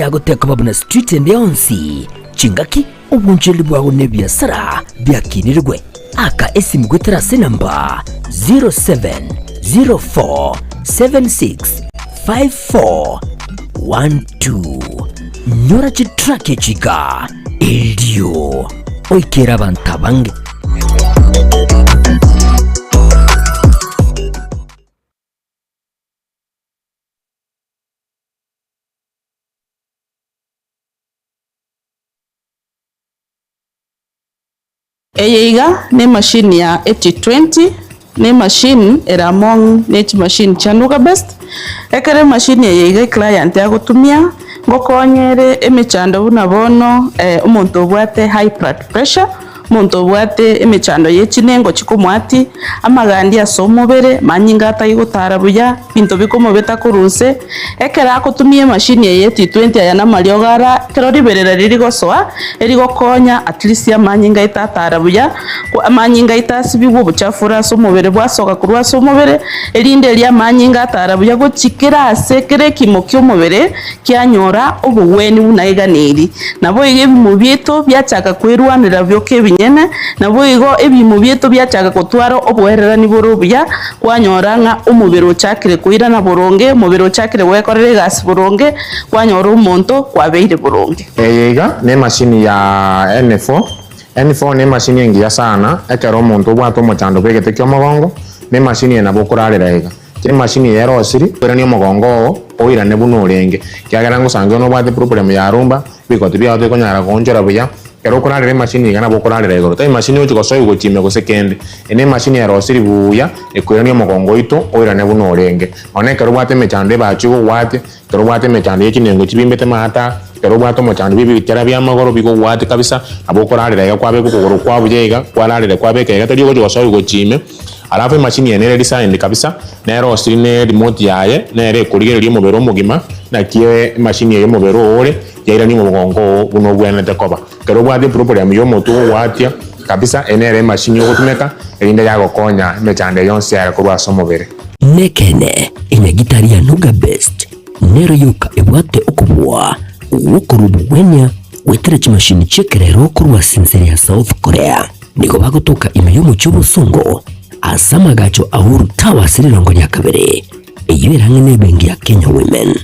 guteka babuna street and onsi chingaki ubunjeli bwawe ne biasara byakinirwe aka esimu gwetera namba 0704765412 nyora chitrake chiga eldio oikera bantabange Eyeiga ne machine ya 8020 ne machine eramong net machine chanuga best ekere machine eyeiga client ya gutumia ngokonyere emechando buna bono umuntu obwate high blood pressure muntu obwate emechando yechinengo chikomwati amagandi asomobere manyinga atayigutara buya bintu bikomobeta kurunse ekera akutumie machine ye 8020 aya namaliogara kero riberera riri gosoa erigokonya at least ya manyinga itatara buya amanyinga itasibigwo buchafura somobere bwasoka kurwa somobere erinde lya manyinga atara buya gochikira asekere kimokyo mobere kyanyora obuweni bunaiganiri nabo ige mubieto byachaka kwerwanira byoke nyene nabo igo ebimu byeto byachaga kutwaro obwerera ni burubuya kwanyoranga umubiro chakire kuira na boronge umubiro chakire wekorere gas boronge kwanyora umuntu kwabeire boronge eyega ne machine ya N4 ne machine ngiya sana ekero umuntu bwato mochando begete kyo mogongo ne machine na bokurarira ega ne machine ya rosiri kwera ni mogongo oira ne bunurenge kyagera ngusange no bwate problem ya rumba bikote bya konyara konjora buya kero kurarira machine igana bokurarira ego tai machine uchi gosoy guchime gusekende ene machine ya rosiri buya ekwera ni mogongo ito oira ne bunurenge one kero bwate mechande bachigo wate kero bwate mechande yechinengo chibimbete mata kero bwato mochando bibi tera bya magoro biko wate kabisa abokurarira ego kwabe kukuguru kwabujega kwararira kwabe kega tari gosoy guchime alafu machine yenere design kabisa na rosiri ne remote yaye na ere kurigera lyo mubero mugima na kie machine yo mubero ore yaira ni mugongo buno bwene tekoba kero bwate problem yo moto watia kabisa enere machine yo kutumeka erinda yago konya mechande yonse ya kurwa somobere nekene ine gitari ya Nuga Best nero yuka ebwate okubwa ukurubu wenya wetere chimashini chekerero kurwa sinseri ya South Korea niko bagotoka imeyo muchubu songo asama gacho ahuru tawa sirirongo ya kabere iyo irangene bengi ya Kenya Women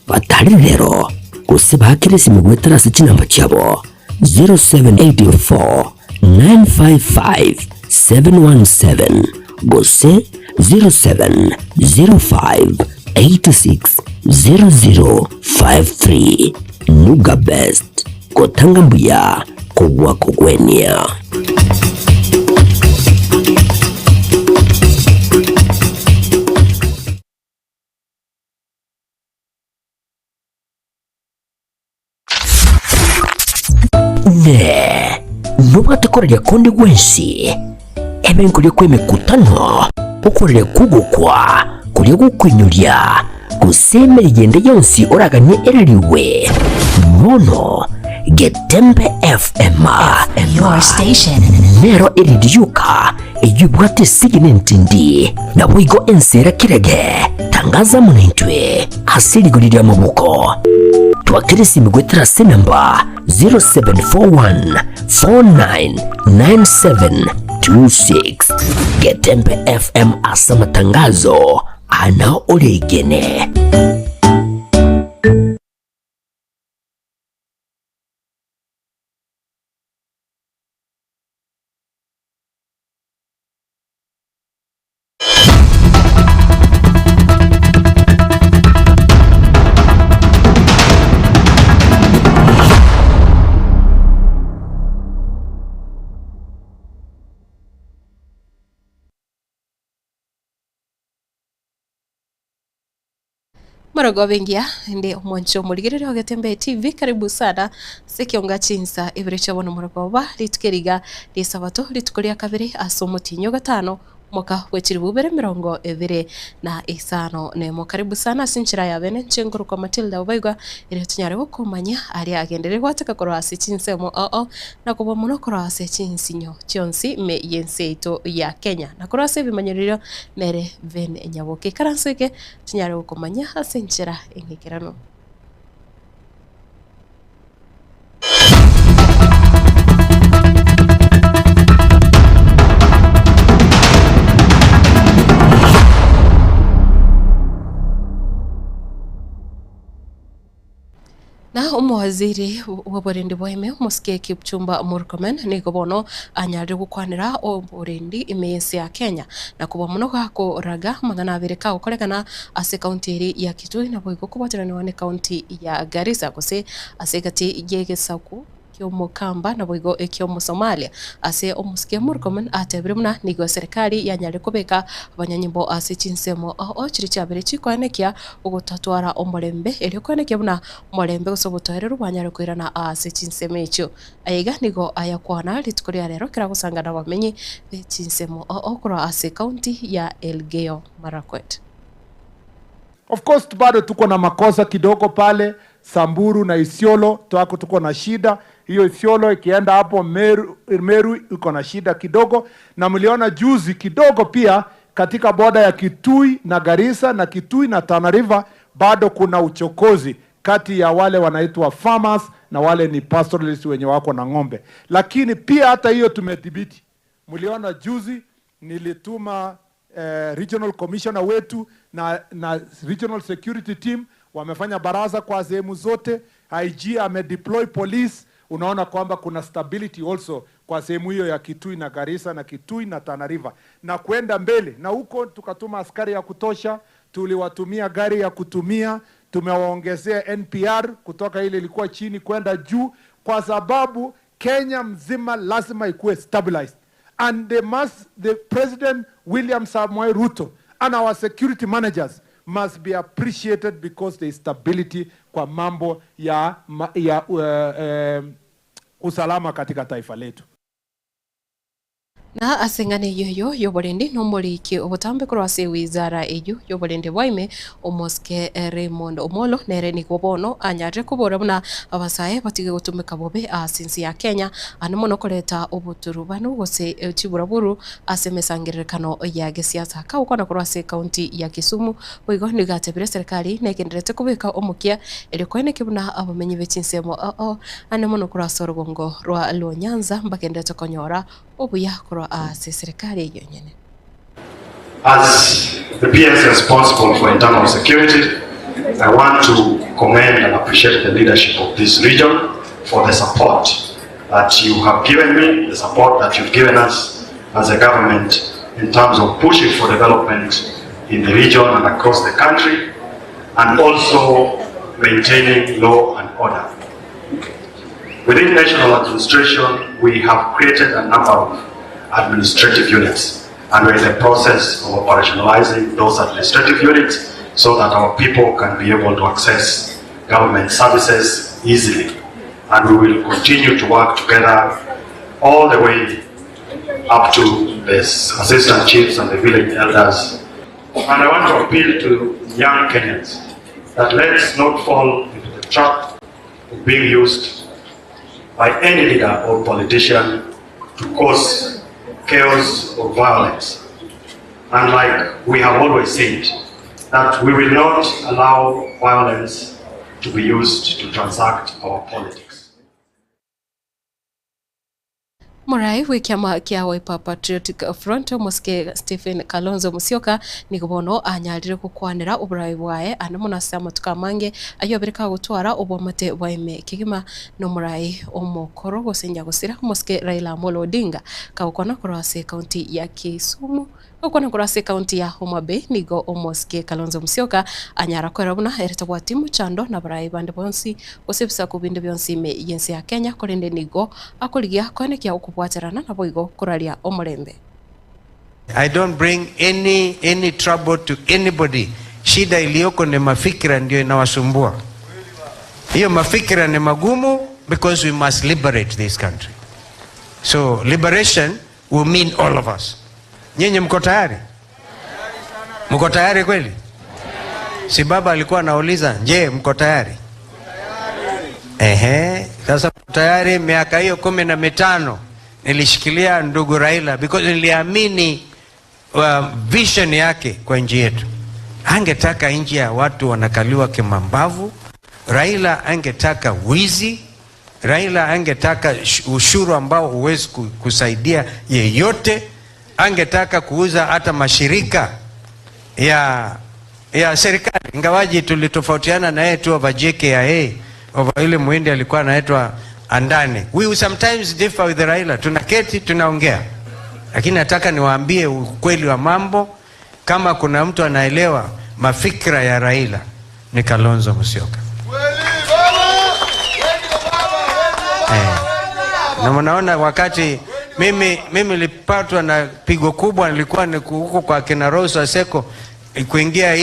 batari rero kuseba hakirisi mugwetera sichi namba chabo 0784 955 717 gose 0705 86 0053 Nuga Best kotanga mbuya kugwa kugwenia ne nubate korya kondi gwensi ebenkulye kwemekutano ukorere kugukwa kulye gukwinyurya gusemere yende yonsi oraganye erariwe mono Getembe FM your station nero iridyuka eyubwate sigine ntindi na bwigo ensera kirege tangaza munentwe asirigurira mabuko twakirisi migwetera namba 0741 499726 Getembe FM asa matangazo ana olegene Marago bengia ndi omwancho muligirire wa Getembe TV karibu sana sekionga chinsa ibiricha bono muragoba litukeriga lisabato litukoria kabiri asomutinyo gatano mwaka wechiri bubere 25 nemo karibu sana sinchira ya bene chenguru kwa Matilda Ubaigwa ile tunyare gukomanya ari agendere gwateka korasi chinsemo na kubo muno korasi chinsinyo chionsi me yenseito ya Kenya na korasi bimanyiriro mere vene nyaboke karanseke tunyare gukomanya asinchira engekirano Na umwaziri w'uburendi bw'ime Muske Kipchumba Murkomen ni kubono anyari gukwanira uburendi imensi ya Kenya na kuba muno gakuraga magana abiri ka gukorekana ase county iri ya Kitui na bwiko kubatiraniwa ni county ya Garissa gose ase gati yegesaku Mukamba na bwigo ekyo Somalia ase Muske Murkomen atebrimna nigo serikali yanyari kubeka abanyanyimbo ase chinsemo chiri cyabere chikwanekia ugutatwara omurembe eri kwanekia buna omurembe gusobotoherera banyari kwirana ase chinsemo ekyo ayiga nigo ayakwana litukuri rero kira gusangana bamenyi be chinsemo okura ase county ya Elgeyo Marakwet. Of course bado tuko na makosa kidogo pale Samburu na Isiolo tuko na shida. Hiyo Isiolo ikienda hapo Meru iko na shida kidogo, na mliona juzi kidogo pia katika boda ya Kitui na Garissa na Kitui na Tana River bado kuna uchokozi kati ya wale wanaitwa farmers na wale ni pastoralists wenye wako na ng'ombe. Lakini pia hata hiyo tumedhibiti. Mliona juzi nilituma regional commissioner wetu na regional security team wamefanya baraza kwa sehemu zote. IG amedeploy police. Unaona kwamba kuna stability also kwa sehemu hiyo ya Kitui na Garissa na Kitui na Tana River na kwenda mbele, na huko tukatuma askari ya kutosha, tuliwatumia gari ya kutumia, tumewaongezea NPR kutoka ile ilikuwa chini kwenda juu, kwa sababu Kenya mzima lazima ikuwe stabilized, and the President William Samoei Ruto and our security managers must be appreciated because there is stability kwa mambo ya usalama katika taifa letu. Na asengane yoyo yoborendi nomoriki obutambe kurwase wizara eju yoborendi waime Muske Raymond Omolo nere ni kubono anyaje kubora buna abasaye batige gutumika bobe asinsi ya Kenya anomono koleta obuturubano gose chiburaburu asemesangirekano ya gesiasa ka ukona kurwase county ya Kisumu boigo ni gatebire serikali nekenderete kubika omukia elikwene kibuna abamenyi bechinsemo anomono kurwase rugongo rwa Nyanza mbakendete konyora obuya as the PS responsible for internal security, I want to commend and appreciate the leadership of this region for the support that you have given me, the support that you've given us as a government in terms of pushing for development in the region and across the country, and also maintaining law and order. Within national administration, we have created a number of administrative units, and we're in the process of operationalizing those administrative units so that our people can be able to access government services easily. And we will continue to work together all the way up to the assistant chiefs and the village elders. And I want to appeal to young Kenyans that let's not fall into the trap of being used by any leader or politician to cause chaos or violence. And like we have always said, that we will not allow violence to be used to transact our politics. Murai wikiama kia Wiper Patriotic Front Muske Stephen Kalonzo Musyoka ni kubono anyalire kukwanira uburai bwae anamuna sama tukamange ayobirika gutwara obomate waime kigima no murai omokoro gosenya gusira Muske Raila Amolo Odinga kawukona kurase county ya Kisumu okona kurase county ya Homa Bay nigo Muske Kalonzo Musyoka anyara kwera buna erita bwa timu chando na burai bande bonsi gosebisa kubinde byonsi me yensi ya Kenya korende nigo akoligia kwanekia ukubwaterana na boigo kuralia omurembe. I don't bring any trouble to anybody. Shida iliyoko ni mafikira ndio inawasumbua. Hiyo mafikira ni magumu because we must liberate this country. So liberation will mean all of us. Nyinyi mko tayari? Mko tayari kweli? Si baba alikuwa anauliza, "Je, mko tayari?" Sasa tayari miaka hiyo 15 nilishikilia ndugu Raila because niliamini vision yake kwa nchi yetu. Angetaka nchi ya watu wanakaliwa kimambavu. Raila angetaka wizi. Raila angetaka ushuru ambao huwezi kusaidia yeyote. Angetaka kuuza hata mashirika ya serikali. Ingawaji tulitofautiana na yeye tu wa JKIA over ile muhindi alikuwa anaitwa Andani. We will sometimes differ with Raila. Tunaketi tunaongea. Lakini nataka niwaambie ukweli wa mambo. Kama kuna mtu anaelewa mafikra ya Raila ni Kalonzo Musyoka. Na mnaona wakati mimi nilipatwa na pigo kubwa, nilikuwa huko kwa kina Rose Aseko kuingia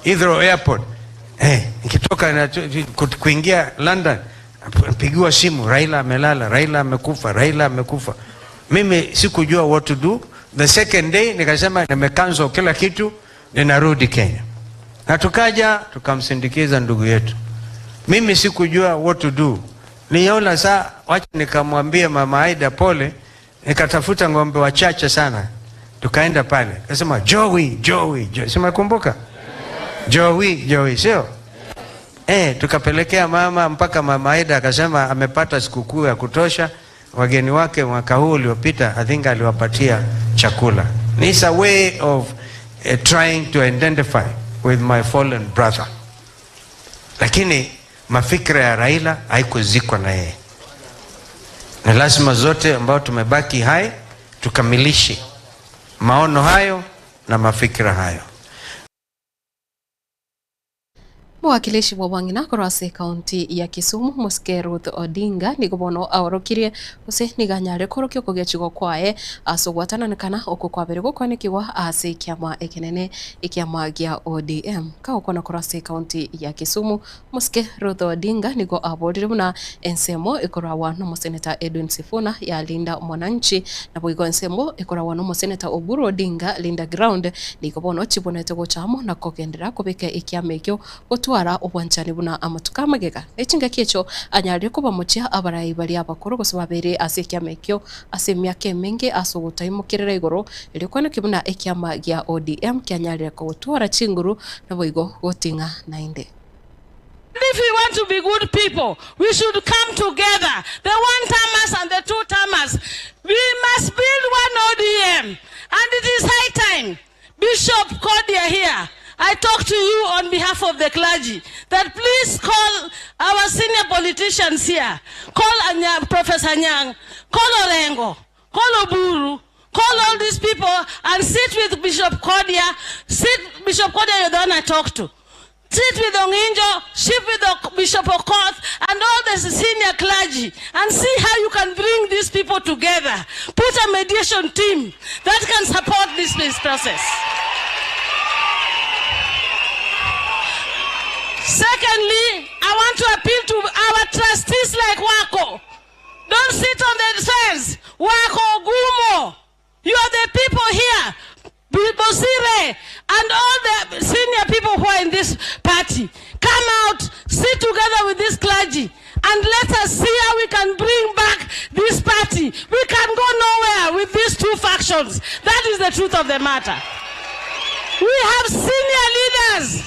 Heathrow Airport. Nikitoka na kuingia London, pigiwa simu, Raila amelala, Raila amekufa, Raila amekufa. Mimi sikujua what to do. The second day nikasema nimecancel kila kitu, ninarudi Kenya. Na tukaja tukamsindikiza ndugu yetu. Mimi sikujua what to do. Niona saa wacha nikamwambia Mama Aida pole, nikatafuta ng'ombe wachache sana. Tukaenda pale. Akasema Joey. Sema kumbuka? Joey, sio? Tukapelekea mama mpaka Mama Aida akasema amepata sikukuu ya kutosha. Wageni wake mwaka huu uliopita I think aliwapatia chakula. It's a way of trying to identify with my fallen brother. Lakini mafikra ya Raila haikuzikwa na yeye. Na lazima zote ambao tumebaki hai tukamilishe maono hayo na mafikra hayo. Mwakilishi wa Wangina korase kaunti ya Kisumu Muske Ruth Odinga nigobono aorokirie use niganyare korokyo kogechigo kwae asogwatana kana okukwabere gukwanikirwa ase kiama ekenene ikiama gia ODM ka ukona korase kaunti ya Kisumu Muske Ruth Odinga nigo abodire muna ensemo ikorawa no Seneta Edwin Sifuna ya Linda Mwananchi na boigo ensemo ikorawa no Seneta Oburu Odinga Linda Ground nigobono chibonete gochamo na kokendera kubeke ikiama ekyo twara obwanchani buna amatuka magega echinga kiecho anyari kuba muchia abarai bali abakuru gusubabere asekyamekyo asemyake menge asogutaimukirira igoro ilikwana kibuna ekyama gia ODM kyanyari ko twara chinguru na boigo gotinga nainde. If we want to be good people, we should come together. The one-termers and the two-termers. We must build one ODM. And it is high time. Bishop Kodia here. I talk to you on behalf of the clergy that please call our senior politicians here. Call Professor Nyang, call Orengo, call Oburu, call all these people and sit with Bishop Kodia. Bishop Kodia, you're the one I talk to. Sit with Onginjo, sit with Bishop Okoth and all the senior clergy and see how you can bring these people together. Put a mediation team that can support this process. Secondly, I want to appeal to our trustees like Wako. Don't sit on the fence. Wako, Gumo, you are the people here. Bosire and all the senior people who are in this party. Come out, sit together with this clergy and let us see how we can bring back this party. We can go nowhere with these two factions. That is the truth of the matter. We have senior leaders.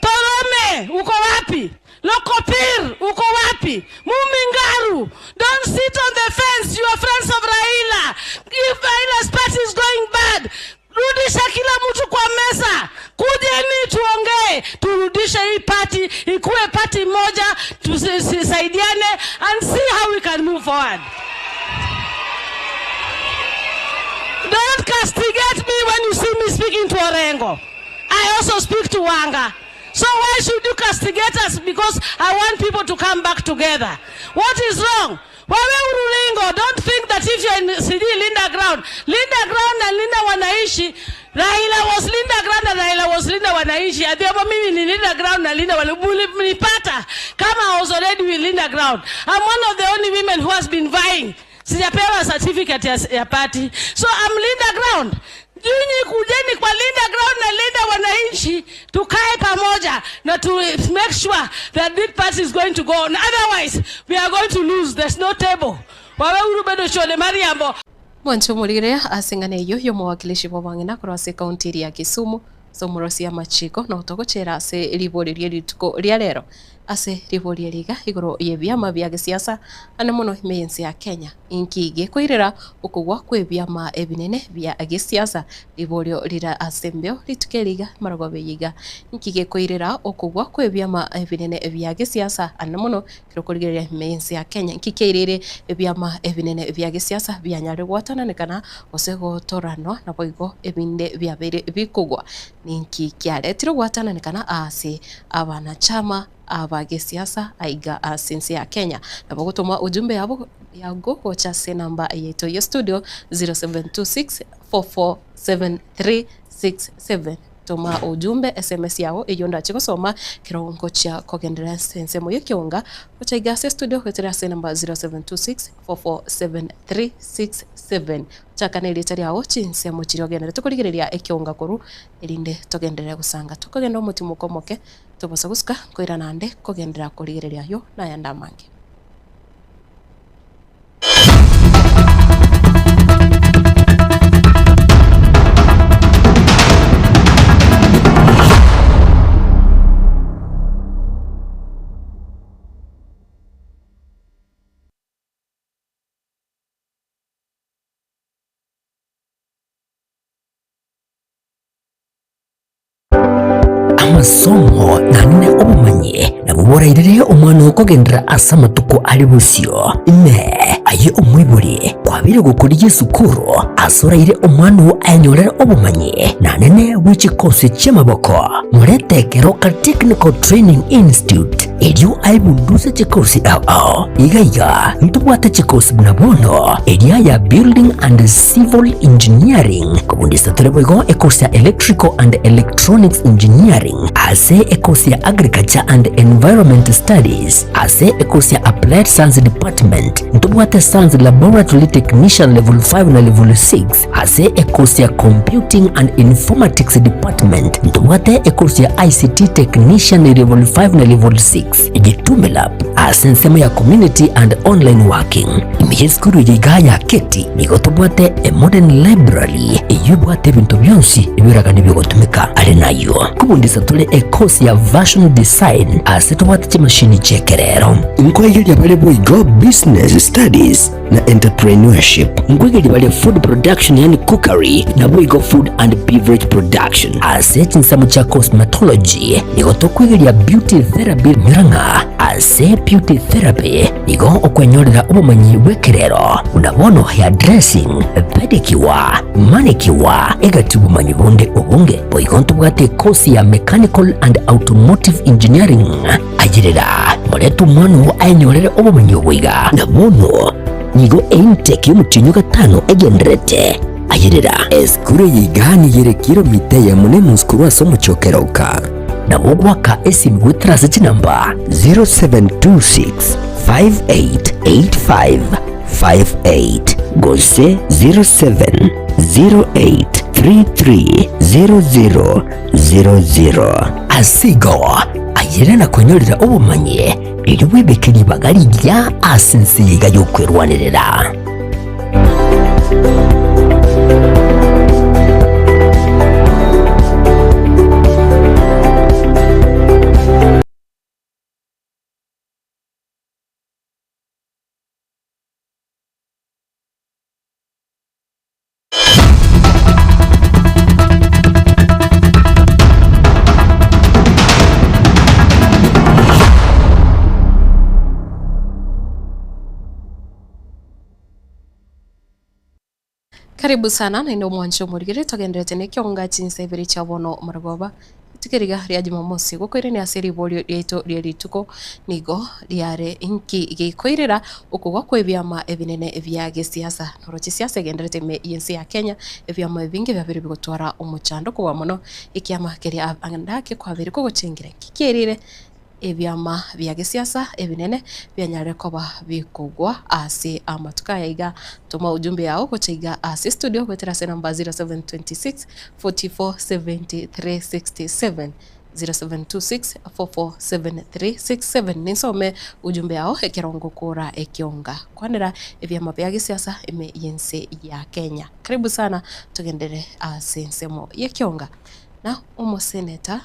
Torome, uko wapi? Lokopir, uko wapi? Mumingaru, don't sit on the fence. You are friends of Raila. If Raila's party is going bad, rudisha kila mtu kwa meza. Kujeni tuongee, turudisha hii party, ikuwe party moja, tusaidiane and see how we can move forward. Don't castigate me when you see me speaking to Orengo. I also speak to Wanga. So why should you castigate us because I want people to come back together? What is wrong? Don't think that if you're in CD Linda Ground and Linda Wanaishi, Raila was Linda Ground and Raila was Linda Wanaishi. Adhiambo mimi ni Linda Ground na Linda Wanipata. Kama I was already with Linda Ground. I'm one of the only women who has been vying. Sijapewa certificate ya party. So I'm Linda Ground. Nyinyi kujeni kwa Linda Ground na Linda Wananchi tukae pamoja na to make sure that this party is going to go on. Otherwise, we are going to lose. There's no table. Wawe urubedo shole Mariambo. Mwancho Murirea asingane yo mwakilishi wa Wangina korase kaunti ya Kisumu somorosia machiko na utogochera ase ribori rituko ria rero ase ribori riga igoro ye biama bya gisiasa ane muno imensi ya Kenya inkige kwirira ukugwa kwe biama ebinene bya gisiasa riborio rira asembeo ritukeriga maragobe yiga inkige kwirira ukugwa kwe biama ebinene bya gisiasa ane muno kirokorigerera imensi ya Kenya inkikeirire biama ebinene bya gisiasa byanyare gwatananekana osego torano na boigo ebinde bya bere bikugwa ninki kyaretiro gwatananekana ase abana chama abagesiasa aiga asensi ya Kenya na bagotoma ujumbe yabo yago kocha se namba yeto ya studio 0726447367 toma ujumbe SMS yao iyonda chikosoma kirongo cha kogendera sense moyo kionga kocha iga se studio kwetera se namba 0726447367 chakane litari yao chinse mochiro gendera tukurigireria ekionga koru elinde togendera gusanga tukagenda umutima ukomoke tobosa guska koira nande kogendera kurigireria yo na yanda mange amasomo nanine obumanye nabuborairire omwana okogendera asa matuko ali busio ne aye omwiburi kwabire gukuriye sukuru asoraire omwana wo anyorera obumanye nanene w'ikikosi cy'amaboko muretekero ka Technical Training Institute elio aibunduze chikosi ao igaiga ntubwate chikosi bunabono elia ya Building and Civil Engineering kubundisa tureboigo ekosi ya Electrical and Electronics Engineering ase ekosi ya Agriculture and Environment Studies ase ekosi ya Applied Science Department ntubwate Science Laboratory Technician level 5 na level 6 ase ekosi ya Computing and Informatics Department ntubwate ekosi ya ICT Technician level 5 na level 6 igitumela asensemo ya Community and Online Working imiyeskuru yigaya keti nigotubwate a modern library iyubwate bintu byonsi ibiraga nibigotumika ari nayo kubundisa tole ekosi ya Version Design asetubwate chimashini chekerero inkwegeli abale boigo Business Studies na Entrepreneurship ngwegeli bale Food Production yani Cookery na boigo Food and Beverage Production aseti nsamu cha Cosmetology nigotokwegeli ya Beauty Therapy miranga ase Beauty Therapy nigo okwenyorera obumanyi bwekerero unabono hair dressing pedicure manicure egati obumanyi bunde obunge boigonto bwate kosi ya Mechanical and Automotive Engineering agirira moletu mwana anyorere obumanyi bwiga nabono nigo intake y'umutinyo gatano egenderete agirira eskure yigani yere kilomita ya munemu skuru asomo chokeroka na wogwaka esimu witrasa chinamba 0726588558 gose 0708330000 asigo ayire na kwenyorera obumanye iri webekeri bagari rya asensi yiga yokwirwanirira Karibu sana na ndio mwanzo murigire togendete ne kyonga chinse ibiri chabono maragoba tikeriga ria Jumamosi gukwire ni asiri bolio rieto rituko nigo riare inki igikoirira ukugwa kwe byama ebinene bya gisiasa norochi siasa gendete me yensi ya Kenya ebyama bingi byabiri bigotwara umuchando kuwa muno ikiama keria angandake kwa biri ko guchingira kikirire ebyama bya gisiasa ebinene byanyare koba bikugwa ase amatuka yaiga tuma ujumbe yao kuchiga ase studio kwetera se namba 0726447367 0726447367 nisome ujumbe yao ekirongo kura ekionga kwanera ebyama bya gisiasa eme yense ya Kenya. Karibu sana tugendere ase nsemo yekionga na umuseneta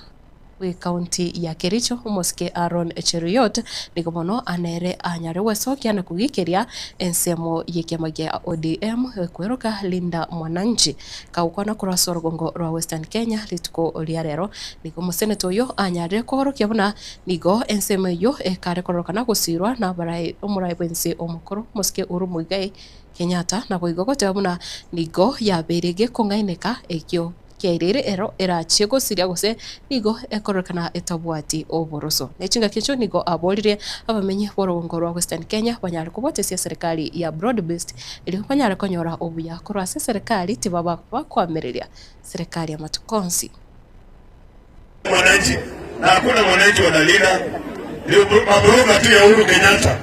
wi kaunti ya Kericho umuske Aaron Cheruiyot nigo mono anere anyare wesokia na kugikiria ensemo yekiama gia ODM kweruka Linda Mwananchi kaukona kurasa rugongo rwa Western Kenya lituko liarero nigo museneta uyo anyare korokia buna nigo ensemo yo ekare korokana gusirwa na barai umurai bwense omukuru muske Uhuru Muigai Kenyatta na boigogote buna nigo yaberege kongaineka ekyo kiairire ero erachie gosiria gose nigo ekorokana etabwati oboroso nechinga kicho nigo abolire abamenye borongo rwa Western Kenya banyare kubotesia serikali ya broad based ili banyare konyora obuya korwa serikali tibaba bakwamereria serikali ya matukonsi mwananchi na hakuna mwananchi wanalinda ndio mabroga tu ya Uhuru Kenyatta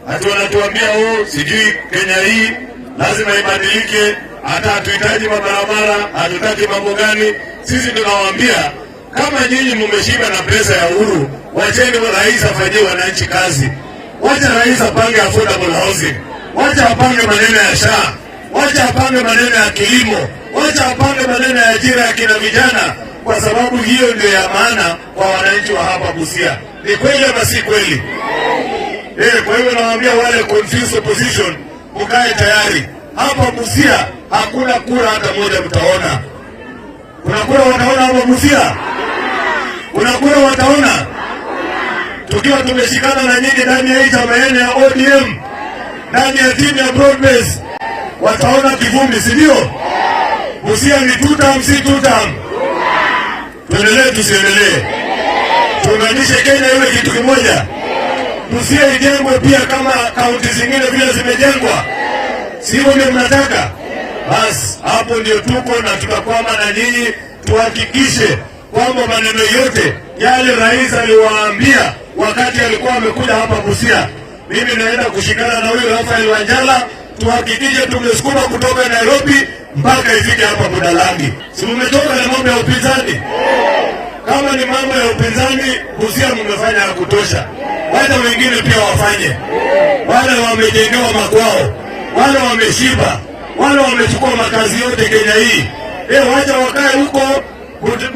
hatu wanatuambia sijui Kenya hii lazima ibadilike. Hata hatuhitaji mabarabara, hatutaki mambo gani. Sisi tunawaambia kama nyinyi mmeshiba na pesa ya Uhuru, wacheni rais afanyie wananchi kazi. Wacha rais apange affordable housing. Wacha apange maneno ya SHA. Wacha apange maneno ya kilimo. Wacha apange maneno ya ajira ya kina vijana, kwa sababu hiyo ndio ya maana kwa wananchi wa hapa Busia. Ni kweli ama si kweli? Kwa hivyo nawaambia wale confused opposition, mkae tayari. Hapa Busia hakuna kura hata moja mtaona. Kuna kura wataona hapa Busia? Kuna kura wataona? Tukiwa tumeshikana na nyinyi ndani ya hii chama yenu ya ODM, ndani ya timu ya broad base, wataona kivumbi, si ndio? Busia ni tutam, si tutam. Tuendelee tusiendelee? Tuunganishe Kenya iwe kitu kimoja. Busia ijengwe pia kama kaunti zingine vile zimejengwa. Sivyo ndio mnataka? Bas, hapo ndio tuko na tutakwama na nyinyi. Tuhakikishe kwamba maneno yote yale rais aliwaambia wakati alikuwa amekuja hapa Busia, mimi naenda kushikana na huyu Rafael Wanjala, tuhakikishe tumesukuma kutoka Nairobi mpaka ifike hapa Budalangi. Si mmetoka na mambo ya upinzani? Kama ni mambo ya upinzani, Busia mmefanya ya kutosha. Wacha wengine pia wafanye. Wale wamejengewa makwao, wale wameshiba, wale wamechukua makazi yote Kenya hii. Wacha wakae huko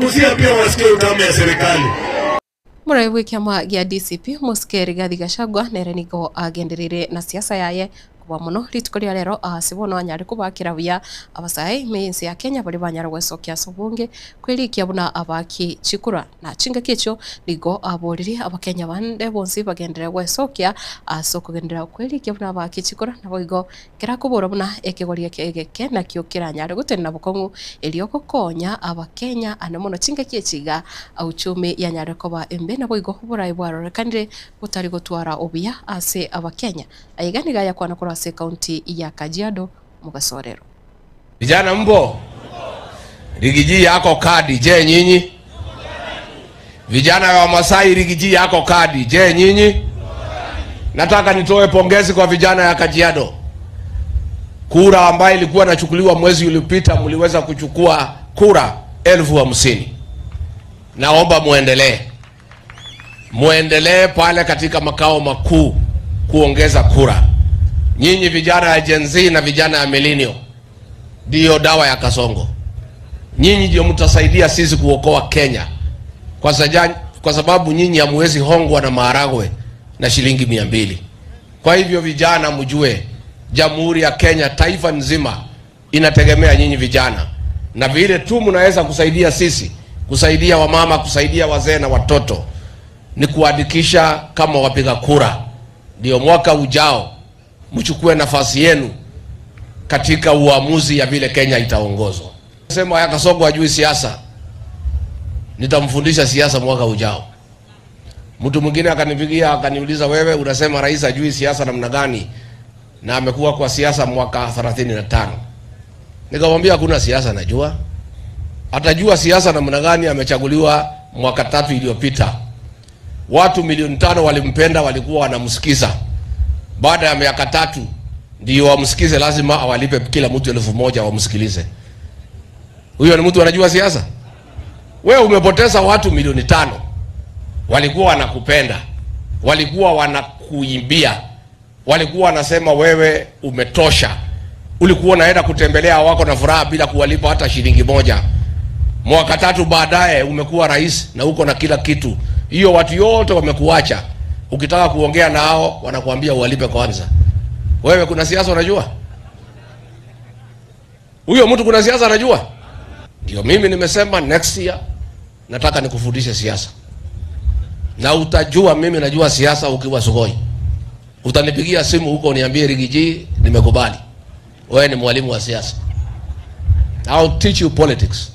Busia pia wasikie utamu ya serikali. Murai kiama gia DCP muske Rigathi Gachagua nerenigo agenderire na siasa yaye kuba muno ritukoria rero asibono anyari kubakira buya abasai meinsi ya Kenya bali banyara gwesokia sobunge kwirikia buna abaki chikura na chinga kicho nigo aboriri abakenya bande bonsi bagendera gwesokia asoko gendera kwirikia buna abaki chikura na boigo kira kubura buna ekegoria kegeke na kiokira nyari gutena bukongu elioko konya abakenya anamono chinga kichiga auchumi ya nyari koba embe na boigo burai bwaro kanire butari gutwara obuya ase abakenya aigani gaya kwa nakora se kaunti ya Kajiado Mugasorero. Vijana mbo, rigiji yako kadi, je nyinyi? Vijana wa Masai rigiji yako kadi, je nyinyi? Nataka nitoe pongezi kwa vijana ya Kajiado. Kura ambayo ilikuwa inachukuliwa mwezi uliopita mliweza kuchukua kura 50,000. Naomba muendelee pale katika makao makuu kuongeza kura. Nyinyi vijana ya Gen Z na vijana ya Millennial ndio dawa ya Kasongo. Nyinyi ndio mtasaidia sisi kuokoa Kenya. Kwa sababu nyinyi hamwezi hongwa na maharagwe na shilingi 200. Kwa hivyo vijana mjue, Jamhuri ya Kenya taifa nzima inategemea nyinyi vijana. Na vile tu mnaweza kusaidia sisi, kusaidia wamama, kusaidia wazee na watoto, ni kuandikisha kama wapiga kura. Ndio mwaka ujao mchukue nafasi yenu katika uamuzi ya vile Kenya itaongozwa. Sema ya Kasongo hajui siasa, nitamfundisha siasa mwaka ujao. Mtu mwingine akanipigia akaniuliza, wewe unasema rais hajui siasa namna gani na amekuwa kwa siasa mwaka 35? Nikamwambia hakuna siasa najua. Atajua siasa namna gani amechaguliwa mwaka 3 iliyopita. Watu milioni 5 walimpenda, walikuwa wanamsikiza. Baada ya miaka 3 ndio wamsikize, lazima awalipe kila mtu 1,000 wamsikilize. Huyo ni mtu anajua siasa? Wewe umepoteza watu milioni 5. Walikuwa wanakupenda, walikuwa wanakuimbia, walikuwa wanasema wewe umetosha. Ulikuwa unaenda kutembelea wako na furaha bila kuwalipa hata shilingi 1. Mwaka 3 baadaye umekuwa rais na uko na kila kitu. Hiyo watu yote wamekuacha. Ukitaka kuongea nao wanakuambia uwalipe kwanza. Wewe kuna siasa unajua? Huyo mtu kuna siasa anajua? Ndio mimi nimesema next year nataka nikufundishe siasa. Na utajua mimi najua siasa ukiwa Sugoi. Utanipigia simu huko uniambie Rigiji nimekubali. Wewe ni mwalimu wa siasa. I'll teach you politics.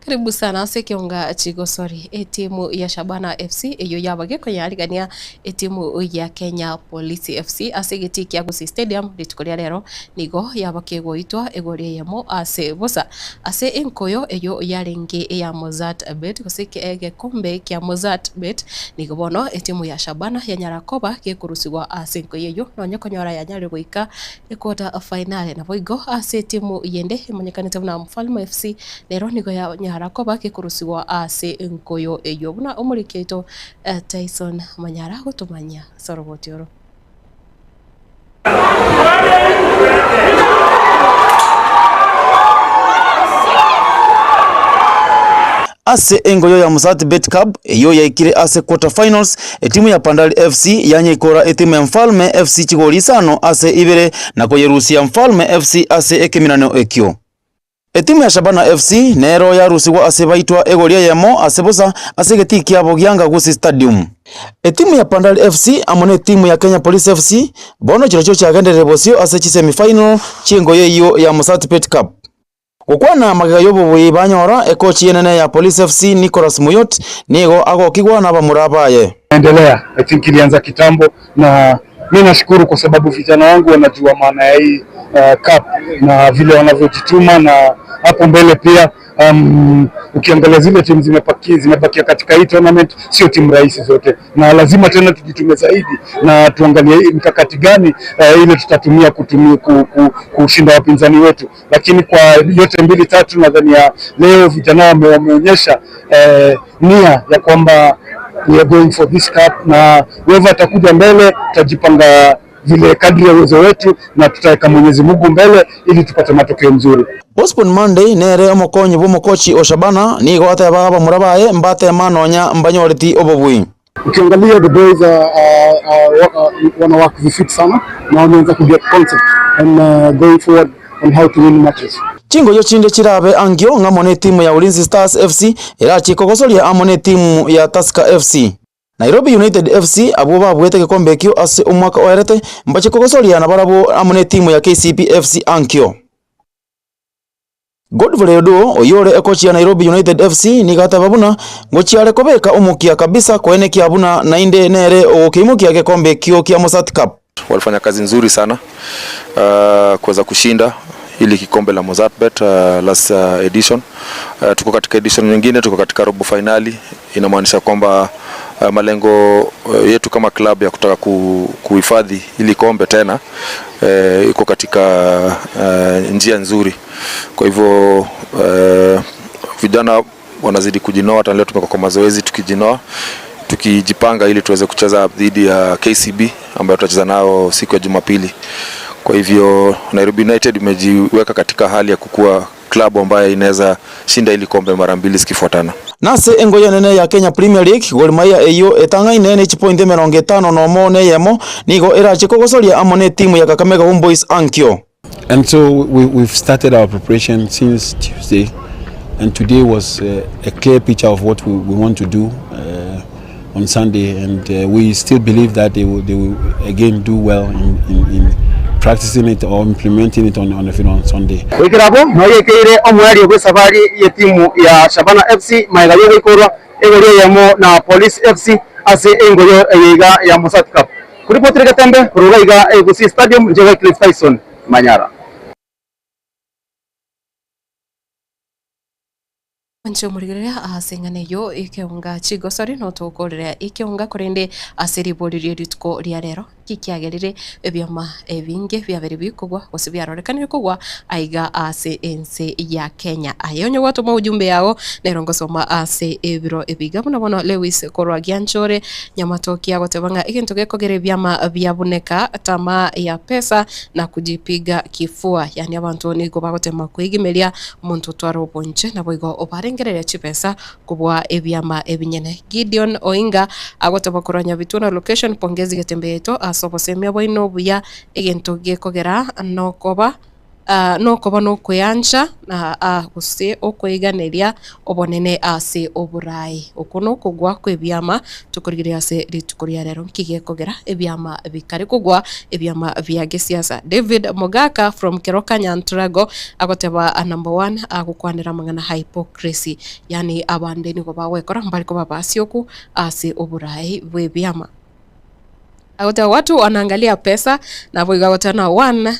Karibu sana sekionga Chigosori timu ya Shabana FC iyo yabage kwenye aligania timu ya Kenya Police FC asegeti kia Gusii Stadium litukolia lero nigo yabake goitwa egorie yamo ase bosa ase enkoyo iyo yaringi ya Mozart Bet kusike ege kombe kia Mozart Bet nigo bono timu ya Shabana ya Nyarakoba gekurusigwa ase enkoyo yo nonye konyora ya nyari goika quarter final na boigo ase timu yende imanyekanite na Mfalme FC lero nigo ya Nyarakoba gekurusigwa ase enkoyo eyo buna umuriketo Tyson Manyara gutumanya sorobotioro ase engoyo ya Mozart Bet Cup eyo yaikire ase quarter finals timu ya Pandari FC yanye ikora timu ya Mfalme FC chigori sano ase ibere na koyerusia Mfalme FC ase ekeminano ekyo. Timu ya Shabana FC nero yarusigwa ase baitwa egoria yamo ase bosa ase geti kiabo gianga Gusii Stadium. Timu ya Pandari FC amone timu ya Kenya Police FC bono chiro chagendere bosio ase chi semi-final chingoyo iyo ya Mozart Bet Cup. Gukwana magayobo bwibanyora ekochi yenene ya Police FC Nicholas Muyot nigo agokigwa na bamurabaye. Endelea, I think ilianza kitambo na mimi nashukuru kwa sababu vijana wangu wanajua maana ya hii cup na vile wanavyojituma na hapo mbele pia ukiangalia zile timu zimebakia katika hii tournament sio timu rahisi zote na lazima tena tujitume zaidi na tuangalie mikakati gani ile tutatumia kushinda wapinzani wetu, lakini kwa yote 2-3 nadhani leo vijana wameonyesha nia ya kwamba we are going for this cup na wewe atakuja mbele tutajipanga vile kadri ya uwezo wetu na tutaweka Mwenyezi Mungu mbele ili tupate matokeo mzuri. Osborn Monday nere omokonyi bomokochi Oshabana nigo ataba murabaye mbate manonya mbanyoreti obobui. Ukiangalia the boys wana work fit sana na wameanza ku get concept and going forward on how to win matches. Chingo yo chinde chirabe angio ngamone timu ya Ulinzi Stars FC irachi kogosoria amone timu ya Tusker FC. Nairobi United FC abo babwete gikombe kyo ase umwaka oerete mbache kogosoria na barabo amone timu ya KCB FC ankyo. Godfrey Odo oyore ekochi ya Nairobi United FC nigata babuna ngochiare kobeka umukia kabisa kwene kiabuna na inde nere okimukia gikombe kyo kia Mozart Cup. Walifanya kazi nzuri sana kuweza kushinda ili kikombe la Mozart Bet last edition. Tuko katika edition nyingine, tuko katika robo finali. Inamaanisha kwamba malengo yetu kama club ya kutaka kuhifadhi ili kombe tena iko katika njia nzuri. Kwa hivyo vijana wanazidi kujinoa, hata leo tumekuwa kwa mazoezi tukijinoa, tukijipanga ili tuweze kucheza dhidi ya KCB ambayo tutacheza nao siku ya Jumapili. Kwa hivyo Nairobi United imejiweka katika hali ya kukua klabu ambayo inaweza shinda ili kombe mara 2 zikifuatana. Nase engoyo nene ya Kenya Premier League Gor Mahia eyo etanga inene chipointe 50 no mone yemo nigo irache kogosoria amone timu ya Kakamega Homeboys ankyo. And so we've started our preparation since Tuesday, and today was a clear picture of what we want to do on Sunday, and we still believe that they will again do well in practicing it or implementing it on Sunday. Wikirabo noyekeire omwari ogwe safari ye timu ya Shabana FC maigayo ikorwa egorio yamo na Police FC ase engoyo eiga ya Mozart Cup. Kuripotire Gatembe kuruga iga Gusii Stadium jewe Cliff Tyson Manyara. Ancho murigerea asengane yo ikiunga chigosori no tukorera ikiunga kurende aseriboririe ritko ria rero kikiagerire ebyama ebinge byabere bikugwa gosibyaroreka kugwa aiga ase ense ya Kenya ayonyo watuma ujumbe yao nerongo soma ase ebiro ebiga bono Lewis Korwagianchore nyamatoki yago tebanga ikintu gekogere byama byabuneka tama ya pesa na kujipiga kifua yani abantu nigo bagotema kwigimelia muntu twaro bonche na boigo obarengerere chipesa kubwa ebyama ebinyene. Gideon Oinga agoteba kuranya bituna location pongezi getembeto asobosemya boino buya egento gekogera nokoba no kuyanja na use okweganeria obonene ase oburai okuno kugwa kwebyama tukurigiria ase ritukuria rero kigekogera ebyama bikari kugwa ebyama bya gesiasa. David Mogaka from Keroka Nyantrago agoteba number 1 agukwanira mangana hypocrisy yani abandeni ko bawekora mbali ko babasyoku ase oburai bwebyama agoteba watu wanaangalia pesa na bwigagotana 1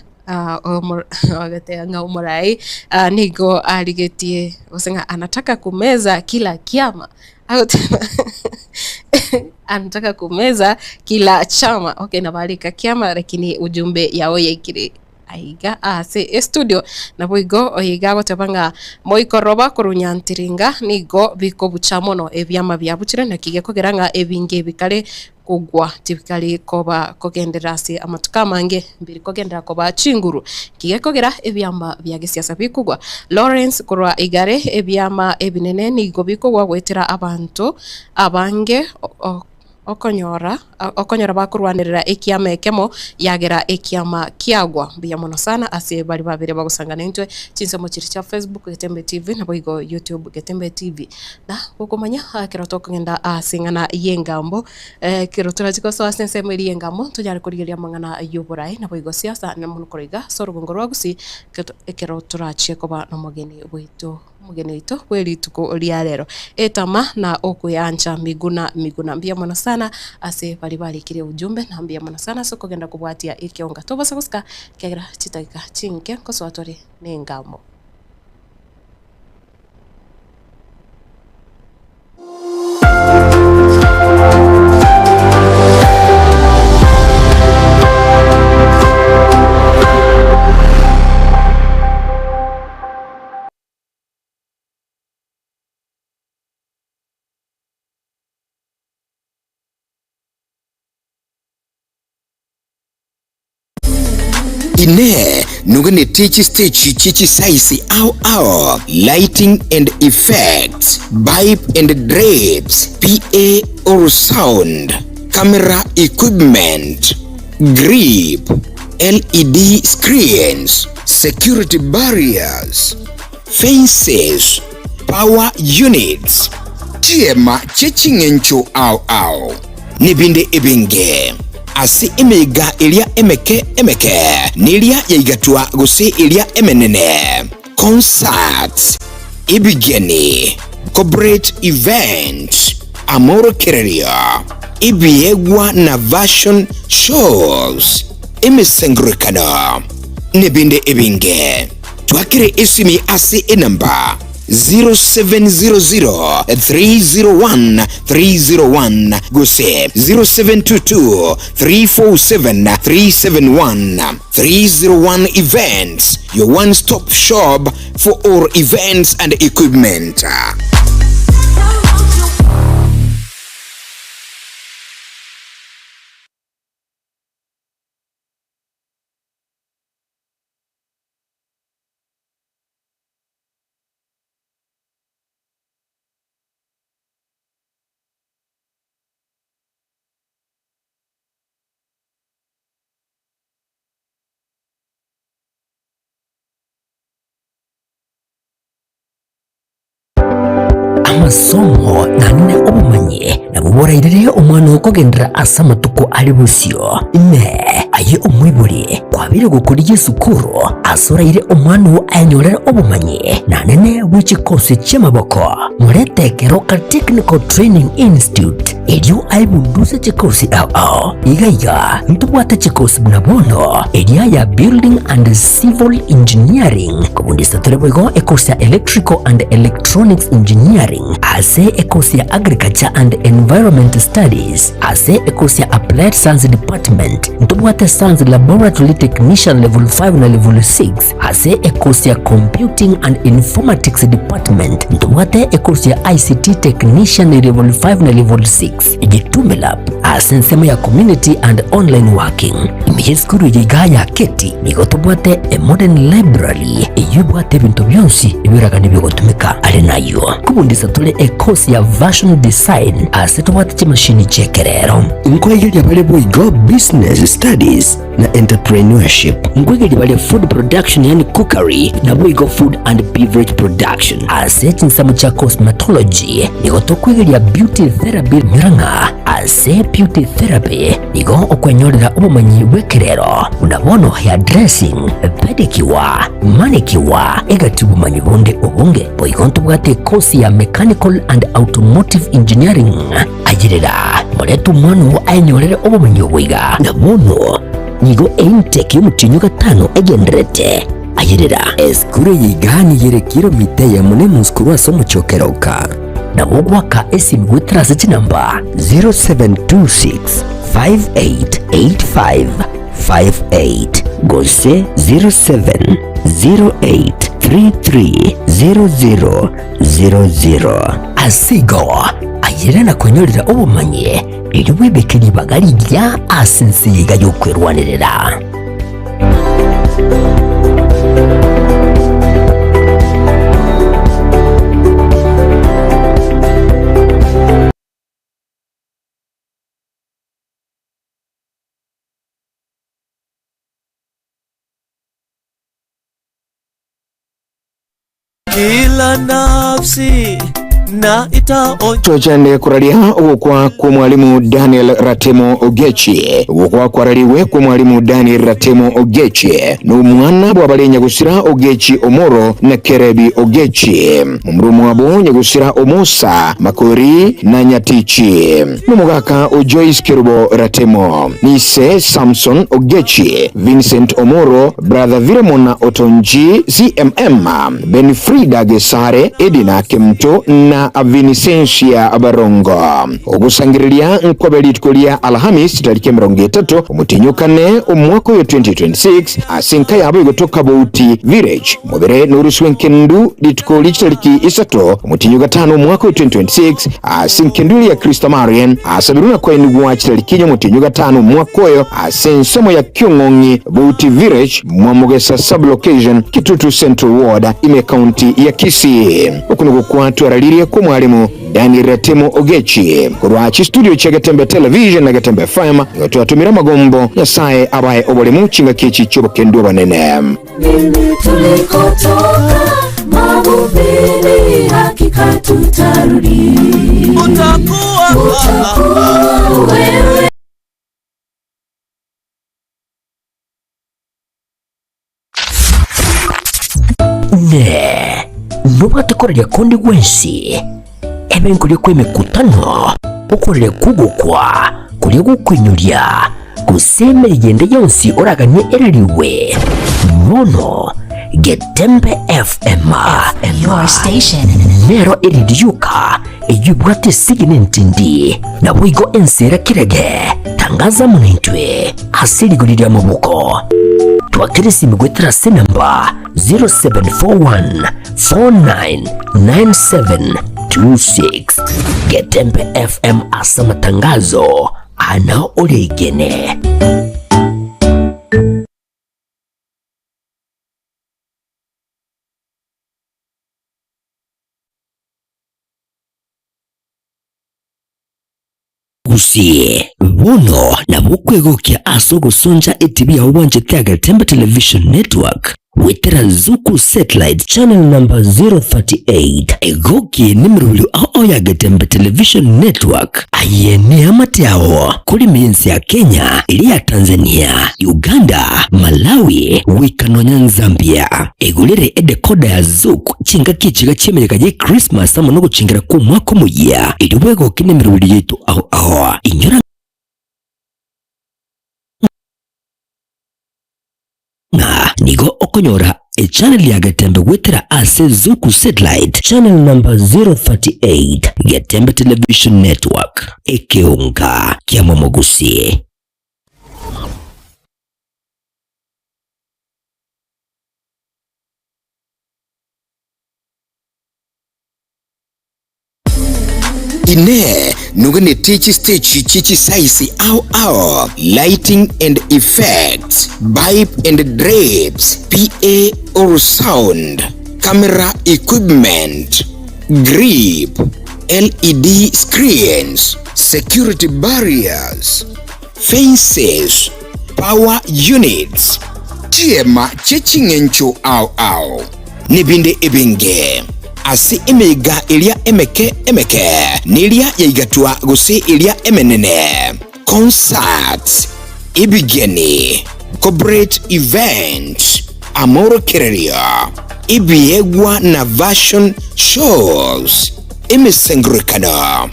umurai nigo aligetie usenga anataka kumeza kila kiama anataka kumeza kila chama na balika kiama lakini ujumbe yao yekire aiga ase studio na boigo oiga gotebanga moikoroba kurunyantiringa nigo biko buchamono ebyama byabuchire na kigekogeranga ebinge bikale kugwa tipikali koba kogenderasi amatuka mange mbiri kogendera koba chinguru kigekogera ebyama bya gesiasa bikugwa. Lawrence Kurwa Igare ebyama ebinene nigo bikugwa gwetera abantu abange okonyora bakurwanirira ekiama ekemo yagera ekiama kiagwa biya mono sana ase bali babere bagusangana intwe chinsemo chiri cha Facebook Getembe TV na boigo YouTube Getembe TV na ukomanya kiroto kugenda asingana yengambo kiroto chiko so asensemo iri yengambo tujari kurigeria mangana yuburai na boigo siasa na munukoriga sorugongo rwagusi kiroto rachie koba no mugeni wito kweli tuko ria rero etama na okuyanja miguna mbia mwana sana ase bali kire ujumbe na mbia mwana sana soko genda kubwatia ikionga tobasa kuska kegera chitaka chinke koswatori nengamo. Ine nugene teach stage chichi size au lighting and effects, pipe and drapes, PA or sound, camera equipment, grip, LED screens, security barriers, fences, power units. Tiema chechingencho au nibinde ebenge asi emega ilia emeke nilia yaigatua gusi ilia emenene concerts ibigeni corporate events amoro kereria ibiegwa na fashion shows imesengurikana nibinde ebinge twakire isimi asi enamba 0700-301-301 gose 0722-347-371 301 Events, your one-stop shop for all events and equipment. amasomo nanne obumanye nabuborairire omwana okogendera asa matuko ali busyo ime aye omwibuli kwabire gukuriye sukuru asoraire omwana wo anyolera obumanye nanene bw'ekikosi ky'amaboko muretekero ka Technical Training Institute elio aibundusa chikosi ao igaiga ntubwata chikosi bunabono elia ya building and civil engineering kubundisa tuleboigo ekosi ya electrical and electronics engineering ase ekosi ya agriculture and environment studies ase ekosi ya applied science department ntubwata science laboratory technician level 5 na level 6 ase ekosi ya computing and informatics department ntubwata ekosi ya ICT technician level 5 na level 6 Gitume Lab ase nsemo ya community and online working imiyeskuru yigaya keti nigotubwate a modern library iyubwate bintu byonsi ibiraga nibigotumika ari nayo kubundisa tule ekosi ya version design ase tubwate chimashini chekerero inkwegeli abale boigo business studies na entrepreneurship inkwegeli bale food production yani cookery na boigo food and beverage production ase chinsamo cha cosmetology nigotokwegeli ya beauty therapy miranga ase beauty therapy nigo okwenyorera ubumanyi bwekerero unabono hair dressing pedicure manicure egati ubumanyi bunde obunge boigonto bwate kosi ya mechanical and automotive engineering agirira moletu mwana ainyorere ubumanyi bwiga nabono nigo intake y'umutinyo gatano egenderete agirira eskure yigani yere kilomita ya mune muskuru asomo chokeroka nabogwaka esimu witrase chinamba 0726 588558 gose 0708330000 asigo ayirana kwenyorera ubumanye iriwebekeri bagari rya asensiga yo kwerwanirira kila nafsi na itaonja Tuchande kuralia ukwa kwa mwalimu Daniel Ratemo Ogechi ukwa kwaraliwe kwa mwalimu Daniel Ratemo Ogechi n'umwana bwabale Nyagusira Ogechi Omoro na Kerebi Ogechi mumrumu wabo Nyagusira Omosa Makori na Nyatichi n'umugaka Joyce Kerubo Ratemo nise Samson Ogechi Vincent Omoro brother Viremona Otonji CMM Benfrida Gesare Edina Kemto na Avinisensia Abarongo ogusangirilia nkwabeli tukolia Alhamis tariki 30 umutinyukane umwaka wa 2026 asinka yabo igotoka Bouti Village mubere n'uruswenkendu litukoli tariki 3 umutinyuka 5 umwaka wa 2026 asinkenduli ya Krista Marian asabiruna kwa enugwa tariki umutinyuka 5 umwaka oyo asensomo ya Kyongongi Bouti Village mwamugesa sublocation Kitutu Central Ward ime county ya Kisii ukunuko kwa tuaraliria kwa mwalimu Daniel Ratemo Ogechi kurwachi studio cha Gatembe Television na Gatembe FM ngotuatumira magombo ya sae abaye obole muchinga kichi chobo kendo banene tulikotoka mabubini hakika tutarudi utakuwa wewe nubatakorera kundi gwensi ebengulie kwe mikutano ukorere kugukwa kulie gukwinyuria gusemera igende yonsi oraganye erariwe mono Gatembe FM your station nero eridiuka eyubwate sigine ntindi na wigo ensera kirege tangaza munintwe asirigurira mabuko twakirisi migwetera sinamba 0741 499726 Gatembe FM asa matangazo ana oregene usie bono na bukwegokya aso gusonja etibi ya wanje kya Gatembe Television Network wetera Zuku Satellite Channel number 038 egoki nimrulu ao ya Gatembe Television Network ayene amatiao kuli mienzi ya Kenya ili ya Tanzania, Uganda, Malawi, Wikanonya, Zambia egulire edekoda ya Zuku chinga kichiga chemereka je Christmas amono guchingira ku mwaka muya ili wego kine mirulu yetu ao Igo inyora nigo okonyora channel ya Getembe gwetera ase Zuku Satellite channel number 038 Getembe Television Network ekeunga kia Momogusi. Ine nugane techi size au lighting and effects, pipe and drapes, PA or sound, camera equipment, grip, LED screens, security barriers, fences, power units, tiema chechingencho au nibinde ebenge asi emega ilia emeke nilia yaigatua gusi ilia emenene concerts ibigeni corporate events amoro kereria ibiegwa na version shows imesengurikana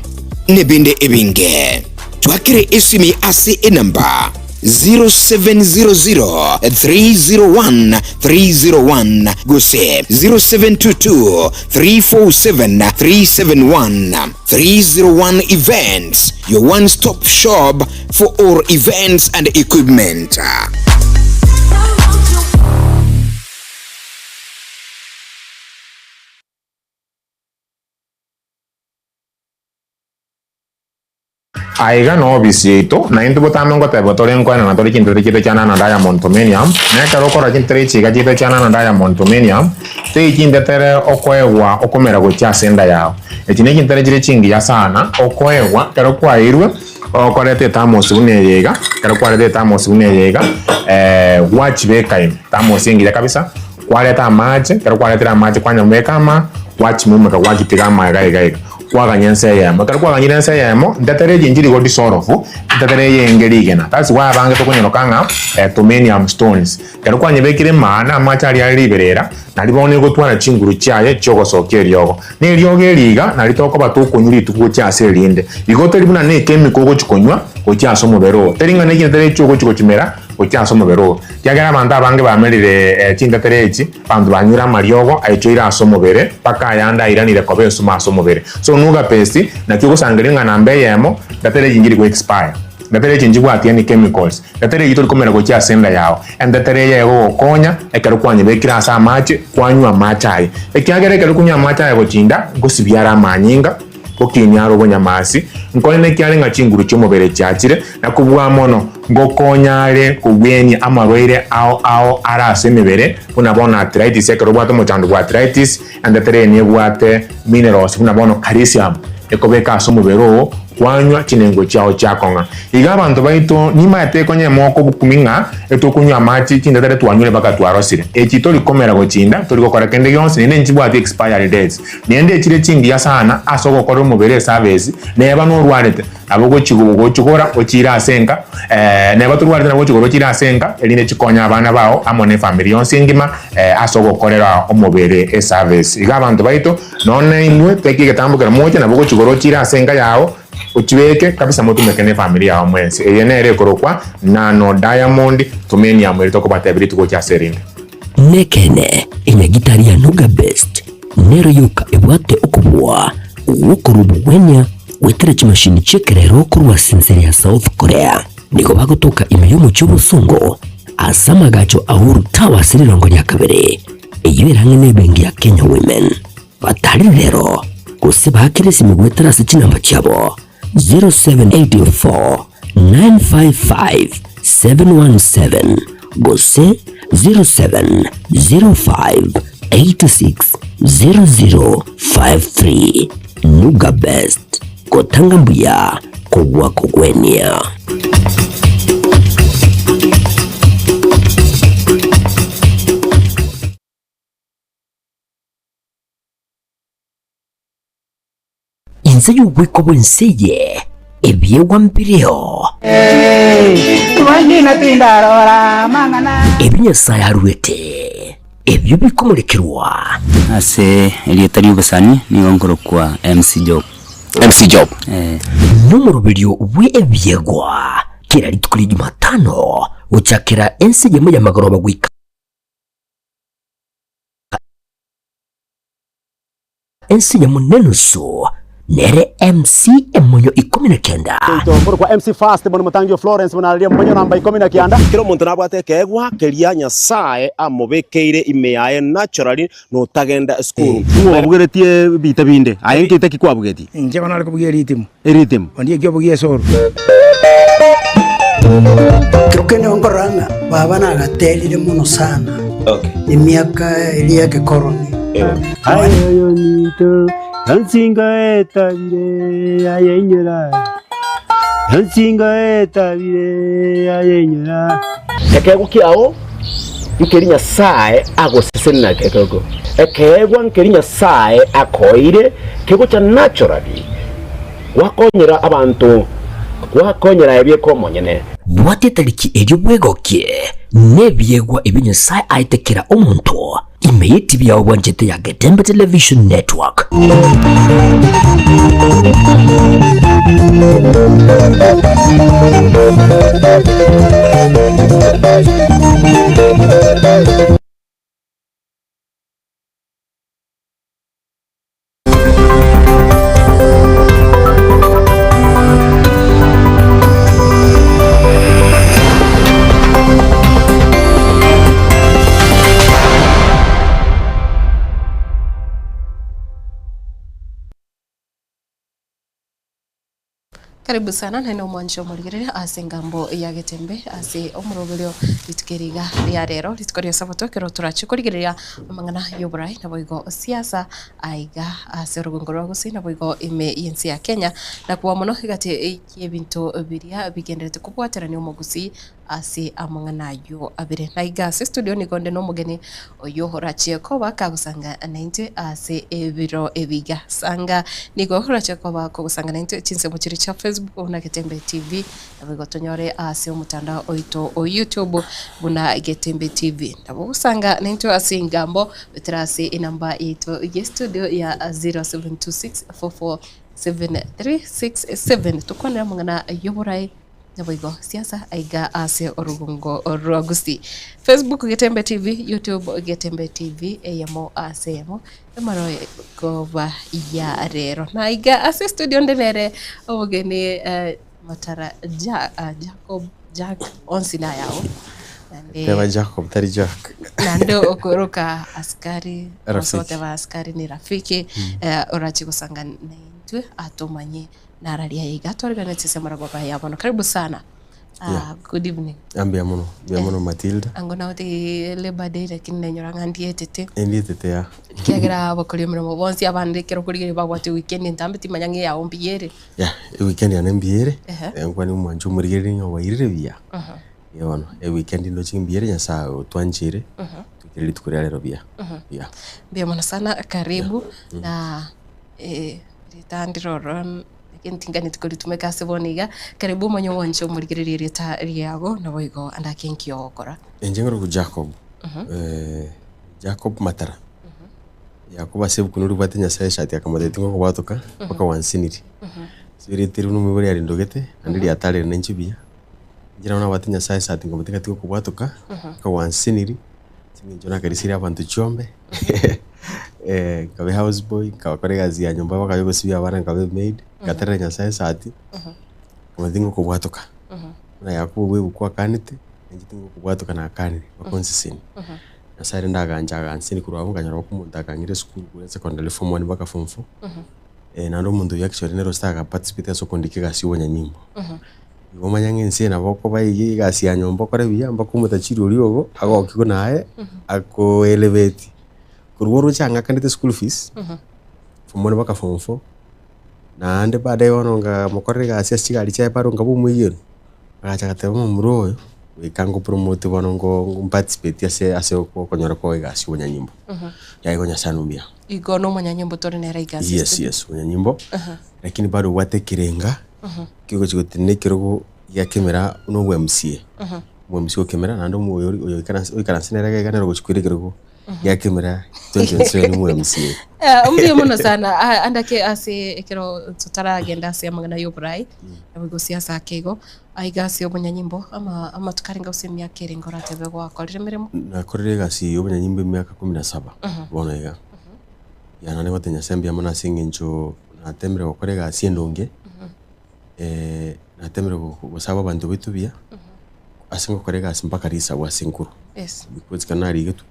nibinde ebinge twakire isimi asi enamba 0700-301-301 Gose 0722-347-371 301 Events, your one-stop shop for all events and equipment. Aiga no visito na into botame ngote botore nkwana na tori kinto kito chana na Diamond Tomenium na karo kora kintre chiga kito chana na Diamond Tomenium te kinde tere okoewa okomera go chasenda yao etine kintere jire chingi ya sana okoewa karo kwa irwe okorete tamosi uneyega karo kwarete tamosi uneyega watch bekaim tamosi ingi kabisa kwareta mache karo kwareta mache kwanya mekama watch mumeka wakitiga maga kwa nyense yamo karo kwa nyense yamo ndatere jinjiri godi sorofu ndatere yengeri gena that's why bange to kunyo kanga Tomenium stones karo kwa nyebekire mana amachari ali berera nalibone gotwara chinguru chaye choko sokeryogo ne ryoge liga nalitoko batukunyuri tuko chase linde igoto libuna ne chemical go chikonywa go chaso mubero teringa ne kintere choko chiko chimera go chaso mubero yagara manda bange bamerire chindatere echi bandu banyura maryogo aichoira aso mubere paka yanda iranire kobe suma aso mubere so nuga pesti na choko sangalinga na mbe yemo datere jinjiri go expire datere jinjiri kwa tiani chemicals datere yito komera go chasenda yao and datere yego konya ekero kwanye bekira asa mache kwanywa machai ekyagere ekero kunywa machai go chinda go sibyara manyinga okinyaro go nyamasi nkone kyale nga chinguru cyomubere cyakire nakubwa mono ngo konyare kubweni amarwere ao arase mibere unabona arthritis ekero bwato muchando bwa arthritis and datere ni bwate minerals unabona calcium ekobeka aso mubero kwanywa chinengo chao chakonga iga bantu baito nima ate konye moko bukuminga eto kunywa machi chindatare twanyule baka twarosire echito likomera go chinda toliko kora kende yonse nene nchibwa ati expiry dates niende chire chingi ya sana asoko kora mubere service neba no rwarete abogo chigugo chikora ochira asenga neba to rwarete nabo chigoro chira asenga eline chikonya abana bao amone family yonse ngima asoko korera omubere service iga bantu baito none imwe tekike tambukira moja nabo chigoro chira asenga yao uchweke kabisa motu mekene familia wa mwensi eyenere korokwa nano Diamond Tomenium elitoko batabiri ko chaserinde nekene inyagitari ya Nuga Best nero yuka ebwate okubwa ukorubu wenya wetere chimashini chekerero kurwa sinseri ya South Korea niko bagotoka imeyomo cy'ubusungo asama gacho ahuru tawa sirirongo ya kabere eyirange nebengi ya Kenya Women batari rero kusiba hakirisi migwetera sichinamba cyabo 0784 955 717 Gose 0705 86 0053 Nuga Best kotanga mbuya kugwa kugwenia. Inseyo wiko bwenseye ebyewa mpireo ebinyasaye arwete ebyo bikomulekerwa ase elietari ubasani niyo ngorokwa MC Job MC Job n'umurubirio w'ebyegwa kira litukuri Jumatano uchakira ensi jemu ya magoroba gwika ensi ya munenusu nere MC emonyo 19 Koro kwa MC Fast bono mutangio Florence bonalia mmonyo namba 19 kiro muntu nabwate kegwa keria nyasaye amubekeire ime yae naturally no tagenda school uwo bugeretie bita binde ayenkite kikwabugeti nje bana kubugia rhythm ondie kyo bugia soro Kirukene ongoranga baba nagaterire muno sana imiaka ilia kekoroni ayo nito Hansinga etabire ayenyera Hansinga etabire ayenyera ekego kiao nkerinya sae agosesena kego ekego nkerinya sae akoire kego cha naturally wakonyera abantu wakonyera ebyeko monyene bwate tariki ejo bwegokie nebyegwa ebinyasaye aitekera omuntu imeyiti bya wanjete ya Getembe Television Network. Karibu sana na ino mwanjo muligirire ase ngambo ya Getembe ase omurobelio litukeriga ria rero litukorio sabato kero turachi kurigirira amangana yoburai na boigo siasa aiga ase rugungo rwa gusi na boigo ime yensi ya Kenya na kuwa muno igati ebintu biria bigenderete kubwaterania omugusi ase amangana yo abire na iga ase studio ni gonde no mugeni oyo horachie ko bakagusanga 90 ase ebiro ebiga sanga nigo horachie ko bakagusanga 90 chinse muchiri cha Facebook na Getembe TV na tonyore ase omutandao oito o YouTube buna Getembe TV nabo usanga 90 ase ngambo betrase inamba yetu ya studio ya 0726447367 tukwana mangana yoburai Naboigo siasa aiga ase orugungo orugusi Facebook Getembe TV, YouTube Getembe TV eyamo ase yamo emaro kova ya rero na aiga ase studio ndenere obogeni matara Jack onsina yao Tewa Jacob tari Jack nando okoroka askari osote wa askari ni rafiki orachi kusanga naitwe atomanye nararia igatorega netise marago baya bono karibu sana good evening ambia muno Matilda angona oti Labor Day lakini nenyoranga ndietete ya kiagira abakuri murimo bonsi abandikero kurigiri bagwate weekend ntambiti manyange ya ombiyere weekend ya nembiyere ngwa ni mwanju murigiri nyo wairire bia yono weekend no chimbiyere nya saa twanjire tukiri tukuri rero bia bia mona sana karibu na ritandiroron kintingani tukuri tumeka seboniga karibu manyo wancho murigiri rita riago na boigo anda kenkio okora enjengero ku Jacob Jacob Matara Yakuba sebu kunuru batenya sai shati akamudetingo ko batoka paka wansiniri siri tiru no mibori ari ndogete andiri atale nenchibia ngira na batenya sai shati ngomuteka tiko ko batoka ka wansiniri sinjona karisira abantu chombe kabe house boy kabakorega zia nyumba bakayo gusubia abana kabe maid gaterenya sai shati ngomutingo ko batoka na Yakubu we kwa kanite ngitingo ko batoka na kanire bakonsisini nasari ndaganja gansini kurwa nganyara kumuntu akangire school kuri secondary form 1 baka form 4 nando muntu actually nero staka participate so kondikega siwonya nyimbo ngomanya ngense na boko bayigi gasi ya nyombo kore biyamba kumutachiri uriyogo ago kiko nae ako elevate kurwo changa kandite school fees form 1 baka form 4 na ande baadaye ononga mokore gasi asigari cha paro ngabu muyero acha katema muroyo wikango promote wanongo participate ase okonyora ko igasi wonya nyimbo ya igonya sanumia igono wonya nyimbo tore nera igasi yes wonya nyimbo lakini bado wate kirenga kigo chigotine kirogo ya kamera no MCA MCA kamera nando moyo oyo kana sinera ga ganero gochikwire kirogo yakimera 2027 mu MCA Mbio muno sana andake ase ekero tutaragenda ase amagana y'oburai nabigo siasa kego aiga ase obunyanyimbo ama tukaringa use myaka ere ngora tebe gwakorire mirimo nakorire gasi obunyanyimbo emyaka 17 bona iga yana ne watenya sembia mana singinjo natemere gukore gasi endonge natemere gusaba abantu bitubia asingo kore gasi mpaka risa wa sinkuru yes because kanari getu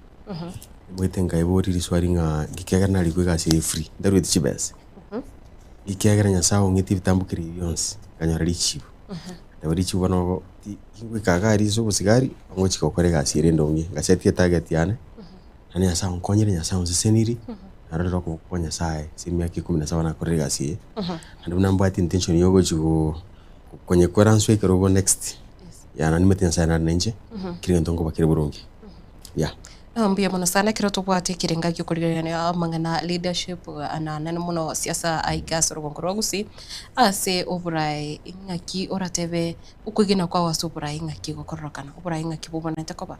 mwitenga ibori riswaringa gikegera nari kwegasi free ndaru etichibese gikegera nyasao ngiti bitambukiri yonse kanyara richibu ndabarichi bono ingwe kagari zo busigari ngo chikokore gasi rendonge gaseti target yane nani nyasao nkonyere nyasao ziseniri arero ko konya sai simyaki 17 nakorere gasi and namba ati intention yogo chigo kwenye kweranso ikerogo next yana nimete nsana nanje kiri ndongo bakire burungi mbia muno sana kiro tubwate kirenga gyokorire amangana leadership anana muno siasa aigasoro gonkoro gusi ase oburai ingaki oratebe ukugina kwa wasu oburai ingaki gokorokana oburai ingaki bubona takoba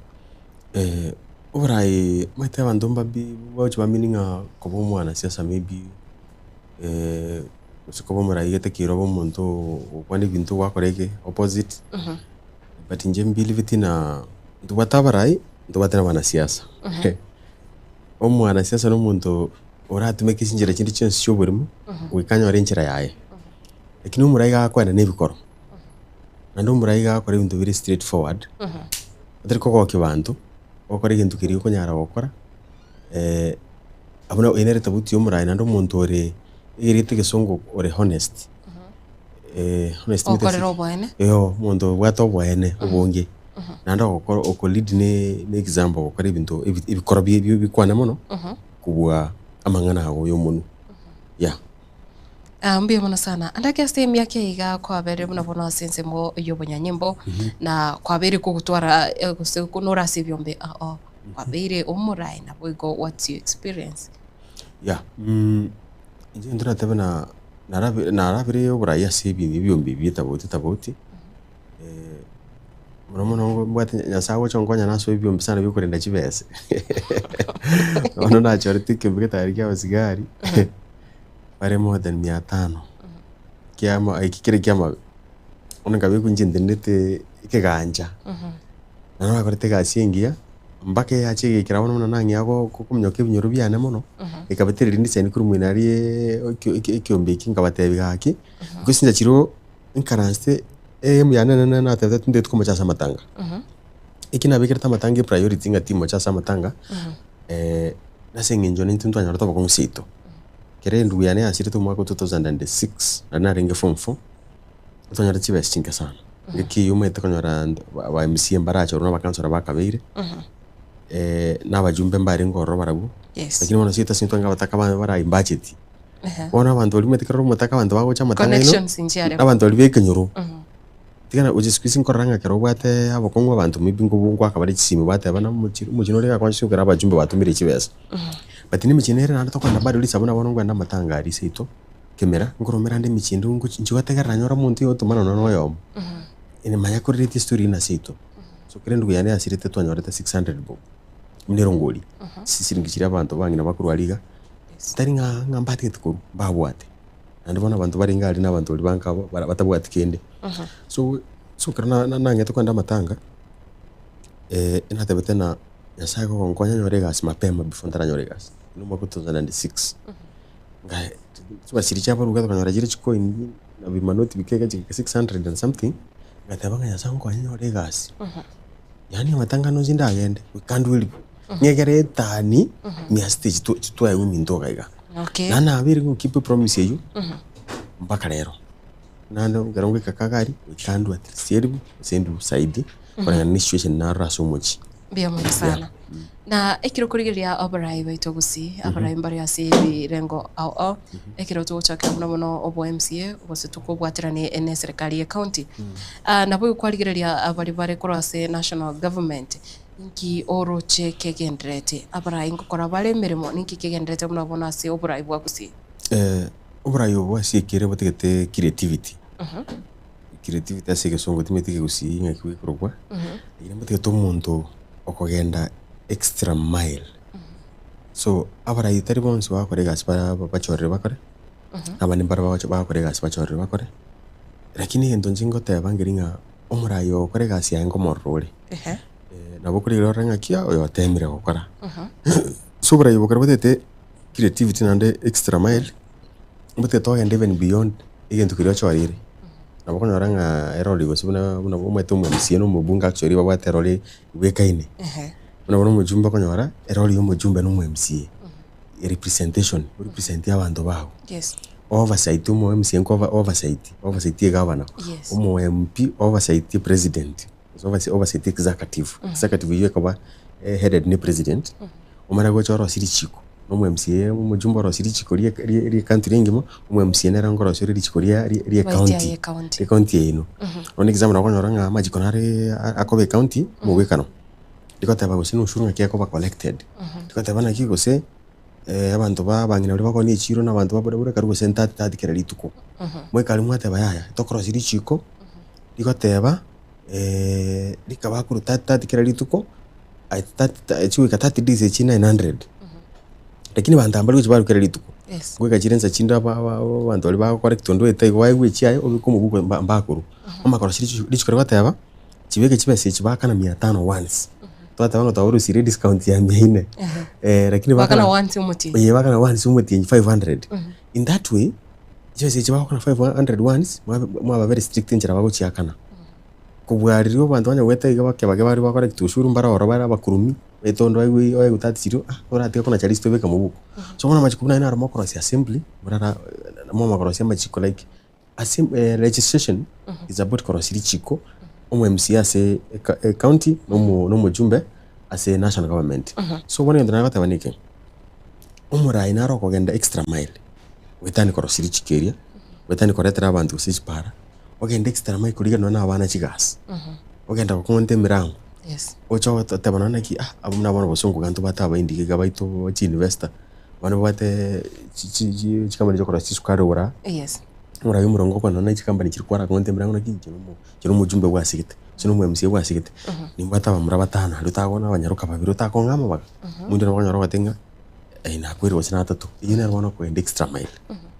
oburai maite abantu mbabi bacho bamininga kobo mwana siasa maybe usikobo murai gete kirobo muntu kwani bintu wakoreke opposite but nje mbili vitina ndubatabarai ndubatena bana siasa omwana siasa no muntu oratume kisinjira kindi cyose cyoburimu wikanya orenjera yaye lakini umurai gakwana nebikoro nando umurai gakora ibintu very straight forward atari ko kibantu okora ikintu kiri ko nyara okora abona enereta buti umurai nando muntu ore irite gesongo ore honest honest yo muntu wato bwene ubonge nanda oko lead ne example okora ibintu ibikora bikwana muno kubwa amangana hawo yo muno mbio muno sana andake stem yake iga kwa bere muno bona sense mo yobunyanyimbo na kwa bere ko gutwara kunora sibyombe kwa bere umurai na boigo what's your experience inje ndira tebena narabire oburai asibi byombe bitaboti Muramono mbwate nyasawo chongonya naso ibyo mbisana bikorenda kibese. Ono na charity kembeke tayari kwa sigari. Pare more than 500. Kiama ikikire kiama onanga bikunje ndendete ikeganja. Nana bakorete gasingia mbake yache ikirabona nangi yako kukumnyoke binyoro byane muno. Ikabeterera ndi cyane kuri mwinari ikyombe kingabatebi gaki. Gusinja kiro inkaranste muyana na tete tunde tuko cha samatanga ikina bikirta matanga priority nga timo cha samatanga nasengenjo ni tuntu anyarota bako musito kere ndu yana asiri to mwaka 2006 na ringe form 4 tonyara chibes chinka sana ngiki yume tekonyara wa MC mbaracho rona bakansora bakabeire na bajumbe mbari ngoro barabu lakini wana sita sinto nga bataka bara budget ona abantu oli metikaro mutaka abantu bago cha matanga ino abantu oli bekenyoro tigana ujiskwisi nkoranga kero bwate abokongwa abantu mibingo bungwa akabari kisimi bate abana mukino reka kwansho kera abajumbe batumire kibesa but ni mikinere nanda tokanda bado lisabona bonongwa nda matanga ari seito kemera ngoromera ndi mikindu nchi wategera nyora muntu yo tumana no yo ine maya korreti story na seito so krendu yane asirite twanyoreta 600 bob mnero ngoli sisi ngikira abantu bangina bakuru aliga taringa ngambati tukuru babwate ndibona abantu bari ngali n'abantu bali banka batabwati kende so kana nange tukwenda matanga inatebete na yasako konkonya nyoregas mapema before ntaranyoregas no mwaka 2006 ngai tubasiri chapa ruga tukanyora jire chikoin na bimanoti bikeka 600 and something ngatabanga yasako konkonya nyoregas yani matanga no zinda agende we can't will ngegere tani mi stage tu ayo mindoga iga nana abiri kukipe promise yeyu mpaka lero nando garongo kakagari ikandu atiseri sendu saidi kwa ni situation na raso mochi bia mo sana na ekiro kurigiria abarai baito gusi abarai mbari asibi rengo au ekiro to chaka muno obo MCA obose tukobwatira ni serikali ya county na boyo kwarigiria abari bare kurase national government nki oroche kegendrete abarai ngokora bare mirimo nki kegendrete muno bona ase oburai bwa gusi oburai obwo ase kire botegete creativity creativity ase gesongo timetike gusi ngaki kurogwa ine botegete omuntu okogenda extra mile So abarai tari bonsi bakore gasi bachorere bakore abandi mbara bakore gasi bachorere bakore lakini gento njingoteba ngeri ng'a omorai okore gasi yae ngomorore nabo kuri rora ng'akia oyo atemire gukora so oborai bokore botete creativity nande extra mile botete ogenda even beyond egento kiria ochorire nabo konyora ng'a erori gose buna omwete omwemsie no omobunga actually babwate erori ibwekaine buna omojumbe konyora erori omojumbe no omwemsie representation represent abantu bao oversight omwemsie nko oversight ye governor omwemp oversight president oversight executive ye kaba headed ni president omara gochora siri chiko omwemsie omojumbe ro siri chiko ri country ngimo omwemsie nera ngoro siri chiko ri county ino on example nakonyora ng'a majiko nare akobe county mubwekano dikoteba gose no ushuru ng'akia koba collected dikoteba na kigose abantu bangina uri bakoni chiro n'abantu babura karugo senta tatikira rituko mwekali mwateba yaya tokoro siri chiko dikoteba dikabakuru tatikira rituko chiwe katati dize china 900 lakini bantu ambali kuchibaru kira rituko gweka chirenza chinda bantu bali ba correct ndo etaigo waigwe chiaye obikomo bukwe mbakuru amakoro siri chiko rikoteba chibeke chibese chibakana 500 once twatanga tawuru siri discount ya 400 lakini bakana once umuti bakana once umuti 500 in that way chibese chibakana 500 once mwaba very strict njira bako chiakana kubwariro bantu banya wetaiga bakebage bari bakora kitushuru mbara oro bara bakurumi etondo ayi utatsiro orate kona chalisto beka mubuko so mona machikuna ina armo cross assembly murara mama cross machiko like registration is about cross chiko omwemsi ase county no mujumbe ase national government so bone ndana batabanike omurai naro kogenda extra mile wetani cross chikeria wetani koretera abantu sipara ogenda extra mile kuriga nona abana chigas ogenda kukonte mirango ocho tabana naki abuna bana bosongo gantu bataba indike gabaito chi investor bana bate chikamani chokora chisukaro ora ora yumurongo kwa nona chikamani chirikwara konte mirango naki kino mujumbe wasigite sino mwemsie wasigite nimbata bamura batana rutagona abanyaruka babiri utakongama baga mundi nabanyaro batenga ina kwiri wasina atatu yine rwana ko extra mile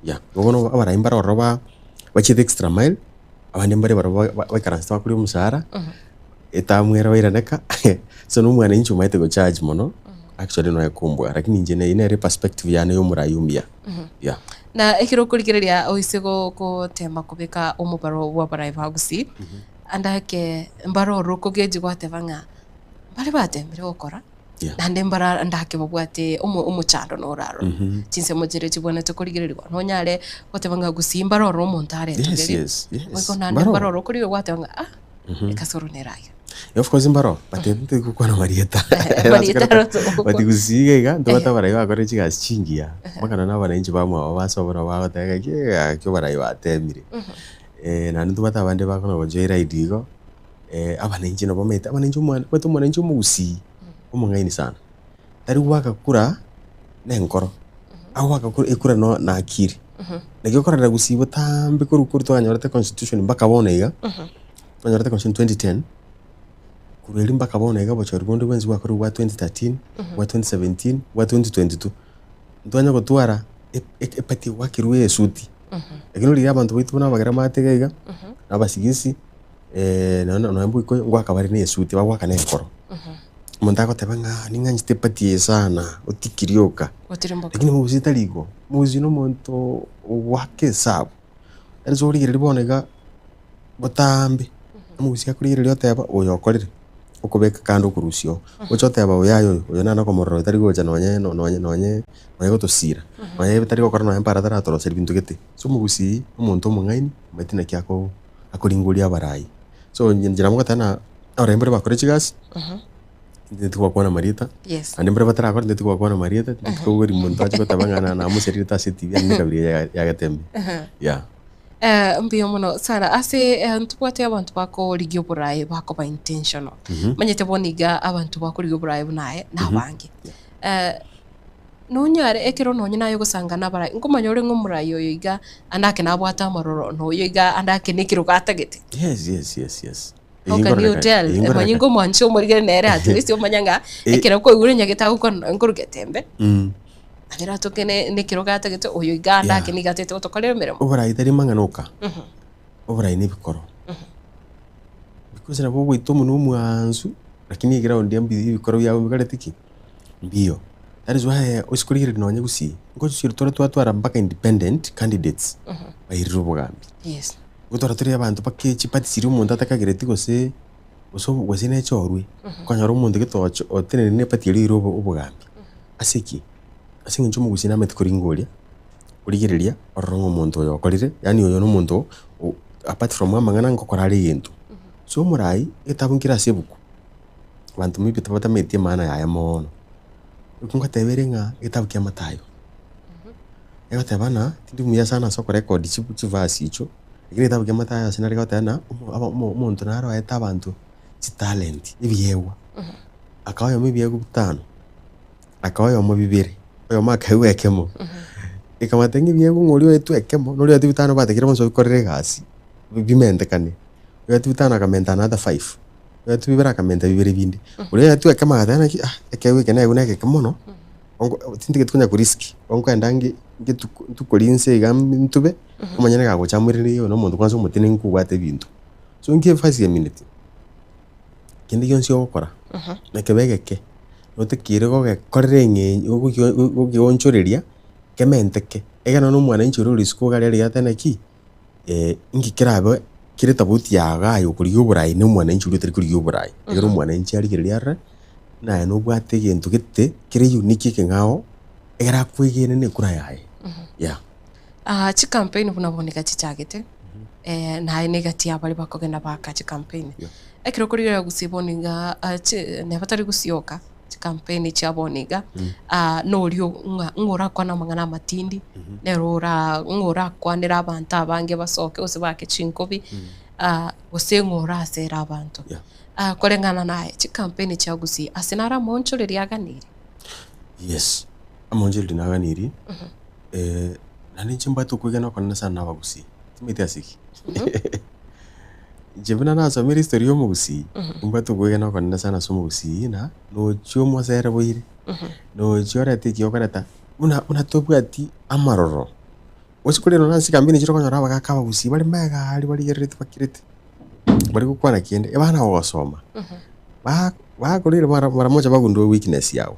ya gogono abara imbara roba bachite extra mile abandi mbare bakaransta kuri umusara etamwera wairaneka so no mwana inchu maite go charge mono actually no yakumbwa lakini njene ine perspective yana yo murayumia ya na ekiro kurikireria oisego ko tema kubika omubaro wa barai bagusi andake mbaro roko geji gwatevanga bari batemire okora nande mbara ndake babwate omuchando no raro chinse mojere chibona tukurigirirwa no nyare gwatevanga gusi mbaro ro montare tugeri wiko nande mbaro ro kuriwe gwatevanga ekasoro nerayo of course mbaro patente kukwana marieta bati kusiga ndo batabara bakore chigas chingia bakana nabana inji bamwe abasobora bagatega kyo barayi batemire na ndo batabande bakona bojoira idigo abana inji no bometa abana inji umwana wetu umwana inji umusi umungaini sana tari wakakura nenkoro aho wakakura ikura no na akiri negikora na gusibo tambe kurukuru twanyorete constitution mbaka bonega twanyorete constitution 2010 kureli mbaka bonega bochori bondo wenzi wakuru wa 2013 wa 2017 wa 2022 ntwanya gutwara epati wakiruwe suti lakini uri abantu bitu na bagara mategega abasigisi no mbu iko ngwakabari ne suti bagwaka ne nkoro mundako tebanga ninganjite pati sana utikirioka lakini muzi taligo muzi no monto wake sabu arizo uri ribonega botambe muzi akuri rio teba oyokorire ukubeka kando kurusio uchoteba uyayo uyona ko morro tarigo jana nonye gotosira nonye tarigo korana empara tara toro servintu gete so muzi umuntu mungaini matina kyako akuringulia barai so njira mukatana orembere bakore chigas ndetwa kwa na marieta andembere batara akora ndetwa kwa na marieta ndiko ri muntu acho tabanga na muserita city ya kabiri ya gatembe mbio muno sana ase ntubwate abantu bako ligyo burai bako ba intentional manyete boniga abantu bako ligyo burai bunaye nabange nonyare ekero nonye nayo gusanga nabara ngomanyore ngomurayo yiga andake nabwata maroro no yiga andake nikiro gatagete yes How can you tell? Manyingo mwancho morigere nere at least omanyanga ekera ko igure nyageta uko nguruge tembe. Agira tokene ne kirogata gete oyo iganda kinigatete otokorera mirimo. Obora itari manganuka. Obora ini bikoro. Because na bogo itomu no mwanzu lakini igira ondia mbi bikoro yawe bigaretiki. Mbio. That is why usikurire no nyagusi. Ngo cyirutore twatwara mpaka independent candidates. Bayiriro bugambi. Yes. Gutora turi abantu pakechi patisiri umuntu atakagereti gose gose ne chorwe. Kanyaro umuntu gitocho otenene ne patiri iro ubugambi. Asiki. Asinga nchumu gusina met kuringolia. Kurigereria orongo umuntu yo kolire yani oyo no muntu apart from amangana ngokorari yintu. So murai etabungira sebuku. Abantu mibi tabata metie mana ya mono. Ukunga teberenga etabukia matayo. Ega tabana tindi muya sana soko record chivasi icho. Igire etabukia matayo sinari gotana umuntu naro etabantu talent ibiyewa. Akayo mibi gutano. Akayo mo bibiri. Oyo makawe ekemo. Ikamatengi ibiyewa ngoli wetu ekemo. Noli ati bitano batekira monso bikorere gasi. Bimente kane. Wetu bitano akamenta another 5. Wetu bibira akamenta bibiri bindi. Ule atu ekema atana ki ekewe kene uneke kemono. Ongo tindi tunya ku risk. Ongo endangi gitu tukolinse gambi ntube. Umanyane gago chamurire yo no muntu kwanso mutine nkubate bintu. So ngiye fasi ya minute. Kindi yonsi okora. Nekebegeke. Notekire goge korenge ogionchoreria kementeke. Ega no mwana inchuru risk gari yatana ki ngikirabe kire tabuti yaga yo kuri uburai no mwana inchuru tari kuri uburai. Ega mwana inchari kiriara na no bwate gento gite kire unique kengao era kwigene ne kura yae. Yeah. Chi campaign bunaboneka chichagete. Na negati abali bakogenda baka chi campaign. Ekiro kuri gusiboniga ne batari gusioka chi campaign chaboniga no rio ngora kwana mangana matindi nerora ngora kwanira abantu abange basoke ose bake chinkobi ose ngora sera abantu. Korengana naye chi campaign chagusi asinara moncho liriaganiri. Yes. Amonjeli dinaganiri. Nani chimba tukwigana kwanana sana bagusi. Timete asiki. Jebuna na so meri story yo mugusi. Umba tukwigana kwanana sana so mugusi na no chomo sera boire. No chora tiki okarata. Una topu ati amaroro. Osikule no nansi kambini chiro kanyora bakaka bagusi bali mega ali bali yerete bakirete. Bali kukwana kiende ebana wasoma. Ba kolire mara moja bagundo weakness yao.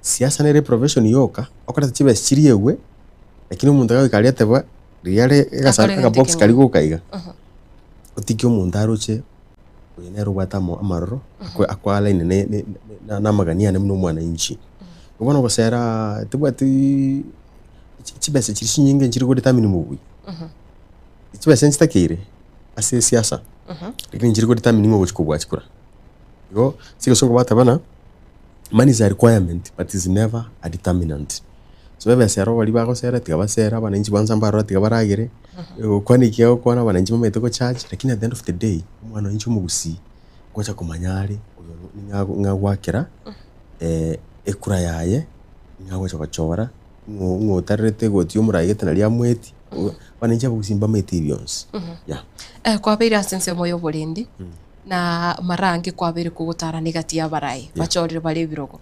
Siasa nere profession yoka okarata chibe chiriyewe lakini umuntu akaikalia teba riale egasaka box kali gukaiga utikyo umuntu aroche uyinero batamo amaroro akwala ine na magania ne mwana inchi ubona gusera tibwati chibese chirishi nyinge nchiri ko determine mubi chibese nchitakire ase siasa lakini nchiri ko determine ngo chikubwa chikura yo siko songo batabana money is a requirement but is never a determinant. So bebe sero bali bago sera tigabasera bananchi banza mbaro tigabaragire kwani kiyo kwana bananchi mumete ko charge lakini at the end of the day umwana inchi mugusi kwacha kumanyari uyo ngagwakira ekura yaye ngagwacha bachora ngo tarete gotyo murayete nali amweti bananchi busimba materials. Yeah. Kwa bira sense moyo bolindi na marangi kwa biri kugutara negati ya barai bachorire bali birogo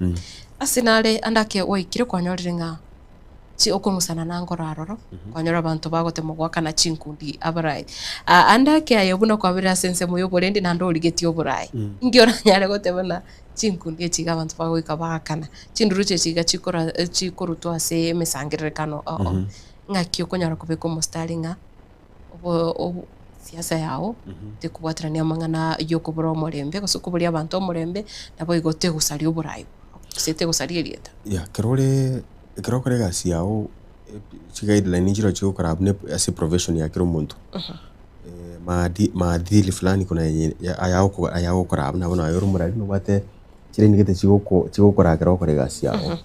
asinale andake oikire kwanyorire nga chi okungusana na ngoraroro kwanyora abantu bagote mugwaka na chinkundi abarai andake ayobuna kwa bira sense moyo borendi na ndo ligeti oburai ngiora nyare gote bana chinkundi echiga abantu bagoika bakana chinduruche chiga chikora chikoruto ase mesangirekano ngakyo konyara kubeko mustaringa obo siasa yao tekubwatirania mangana yokubura omorembe gusukuburi abantu omorembe nabo igote gusari oburai sete gusari elieta kero gasi yao guideline njiro chiko karabne as profession ya kiro muntu maadili fulani kuna ayao karabna bona ayo murari no bate chire nigete chiko korakero gasi yao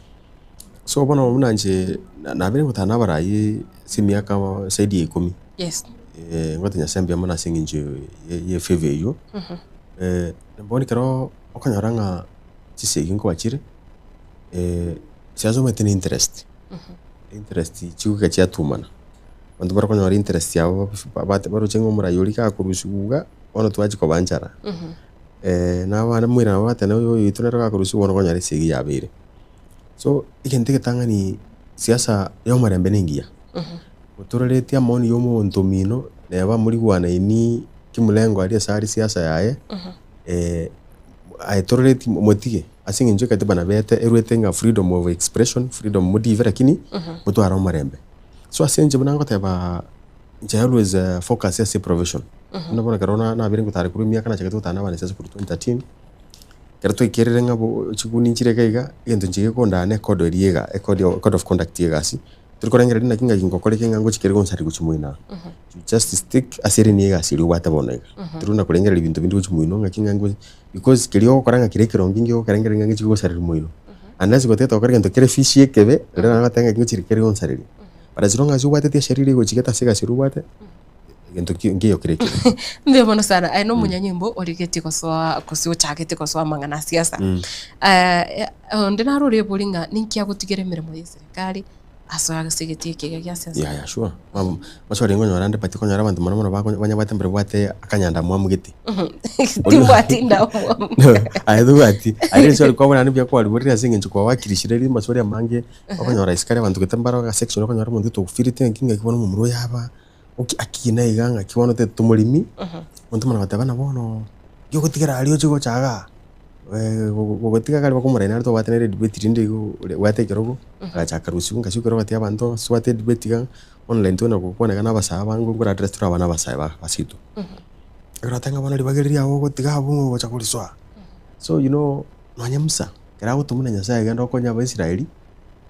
so bona munanje na bene gutana barayi simia kama saidi 10. Yes. Ngote nyasembia mana singinje ye feve yo mboni kero okanyoranga chisegi ngo bachire siazo metene interest chuka chia tumana bantu barakonyora interest yabo bate baro chengo murayori ka kurusuga ono twachi kobanchara na wana mwira wate na yo itunera kurusi wono konya resigi yabire so ikentike tangani siasa yo marembe ningia utureretia moni yo muntu mino neba muri gwana ini kimulengo ari sari siasa yae aitorereti motige asingi nje katiba na bete everything freedom of expression freedom motive lakini mutu ara marembe so asenje bunango teba nje always focus ya profession ndabona karona na biringo tare kuri miaka na chakatu tana bana sasa kuri 2013 kerato ikerere ngabo chikuni nchire kaiga yendo njige konda ne code riega code of conduct yegasi turkorengera dina kinga kingo kole kinga ngo chikere gonsari guchumuina just stick asiri ni yegasi rubata bonega turuna kurengera ibintu bintu guchumuino ngakinga ngo because kelio koranga kirekero ngingyo karengera ngangi chigo sari muino anasi goteta okarenge kere fishi ekebe rena ngatenga kingo chikere gonsari para zironga zuwate tia shariri go chiketa sega sirubate gento ngiyo kireke ndio mono sana aino munyanyimbo origeti koswa kosio chagete koswa mangana siasa ndina ruri bulinga ninkia gutigere mirimo ya serikali asoya sigeti kige ya siasa ya sure maswali ngo nyorande pati ko nyora abantu mono banya batembere bwate akanyanda mwamugiti timbati ndawo aidu ati ari sori ko bana nibya ko ari buri asinge nchukwa wakirishire ri maswali amange akanyora iskare abantu gutembara ka section ko nyora muntu to kufirite nkinga kibona mu muro yaba akina iganga kibono te tumulimi muntu mana batabana bono yo gutigera aliyo chigo chaga gutiga kali bakumura ina to batenere debate rinde wate kirogo acha karusi ngasi kero bati abantu swate debate ga online to na kokona kana basaba ngura address tura bana basaba basitu era tanga bana libageria go gutiga bungo go chakuliswa so you know manyamsa kera gutumuna nyasaye gendo konya ba Israeli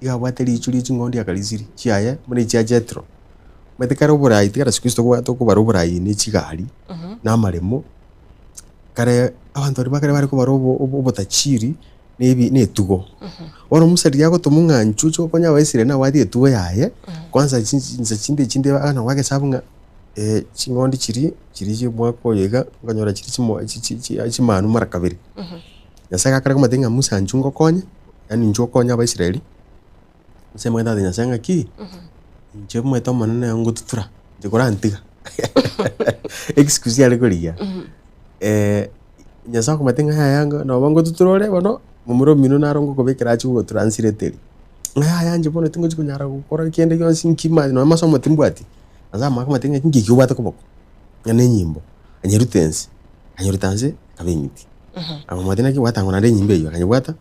iga bateri ichuri chingondi akaliziri chiaye mune chia jetro metekara burai tikara sikristo kwa to ko baruburai ni chigari na maremo kare abantu bakare bari ko barobo obotachiri nebi netugo ono musari yako tumunga nchucho konya waisire na wadi etuwe yaye kwanza chinde ana wake sabunga chingondi chiri mwako yega nganyora chiri chimanu mara kabiri nyasaka kare kuma tenga musa nchungo konya yani ncho konya ba Israeli sema nda nyasanga ki nje mweto manene yangu tutura ndikora antiga excuse yale kolia nyasa ko matenga yanga no bango tuturore bono mumuro mino narongo ko bekira chu translate yanje bono tingo chikunyara gukora kiende yo sinkima no masomo timbwati aza maka matenga kingi kyubata kuboko ngane nyimbo anyorutanze kabenyiti amamadina ki wata ngona nyimbe yo kanyubata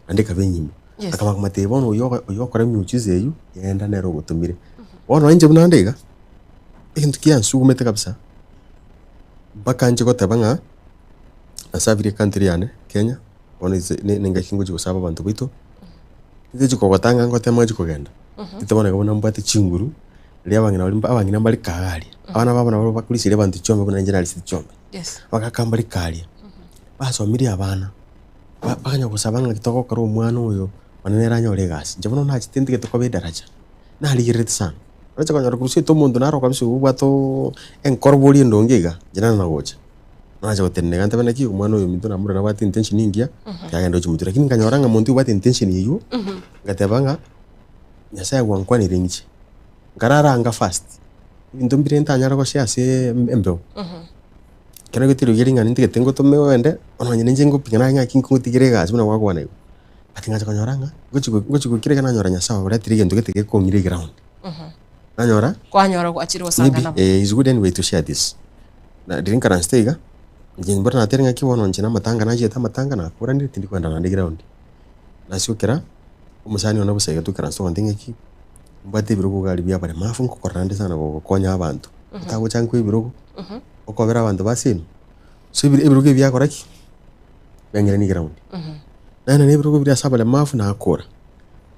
ande kabenyimbo akama kumate bono yo kora myuchize yo yenda nero gutumire bono anje bunandega ikintu kiyansugumete kabisa bakanje ko tabanga asabire country yane Kenya ono ninga kingo gusaba abantu bito ndije ko batanga ngo tema jiko genda itabona ngabona mbate chinguru lyabangina abangina mbali kagari abana babona bakulisire abantu chombe kuna njana lisi chombe bakakambali kali baso miri abana bakanya gusabanga kitoko karo umwana uyo wanenera olegasi njabona nta kitindi kitoko bedaraja naligirete sana acha kanya kurusi to mundu naro kabisa ubato enkorboli ndongega jana na gocha naja gutennega ntabana ki umwana uyu mindu namura na bati intention ingia yagenda chimutu lakini kanyoranga muntu bati intention yiyo ngatebanga nyasaya gwankwana iringi ngararanga fast bintu mbire ntanyara ko siase embe kana gutiro giringa nindi getengo to mewende ononye nje ngo pingana nga kinko tigirega azuna gwagwana yo ati ngacha kanyoranga gochiko kirega nanyora nyasaya ora tirige ndugete ko ngire ground nanyora kwanyora ko achiro sangana is good anyway to share this na dirinka na stega njye na terenga kiwono nje na matanga naje ta matanga na kura ndi tindi kwenda na ground nasiokera umusani ona busega tukara so ndinge ki mbate birugo gali bya bare mafu ko korande sana ko konya abantu tago chanko ibirugo okobera abantu basino so ibirugo bya koraki bengere ni ground nana ne ibirugo bya sabale mafu na akora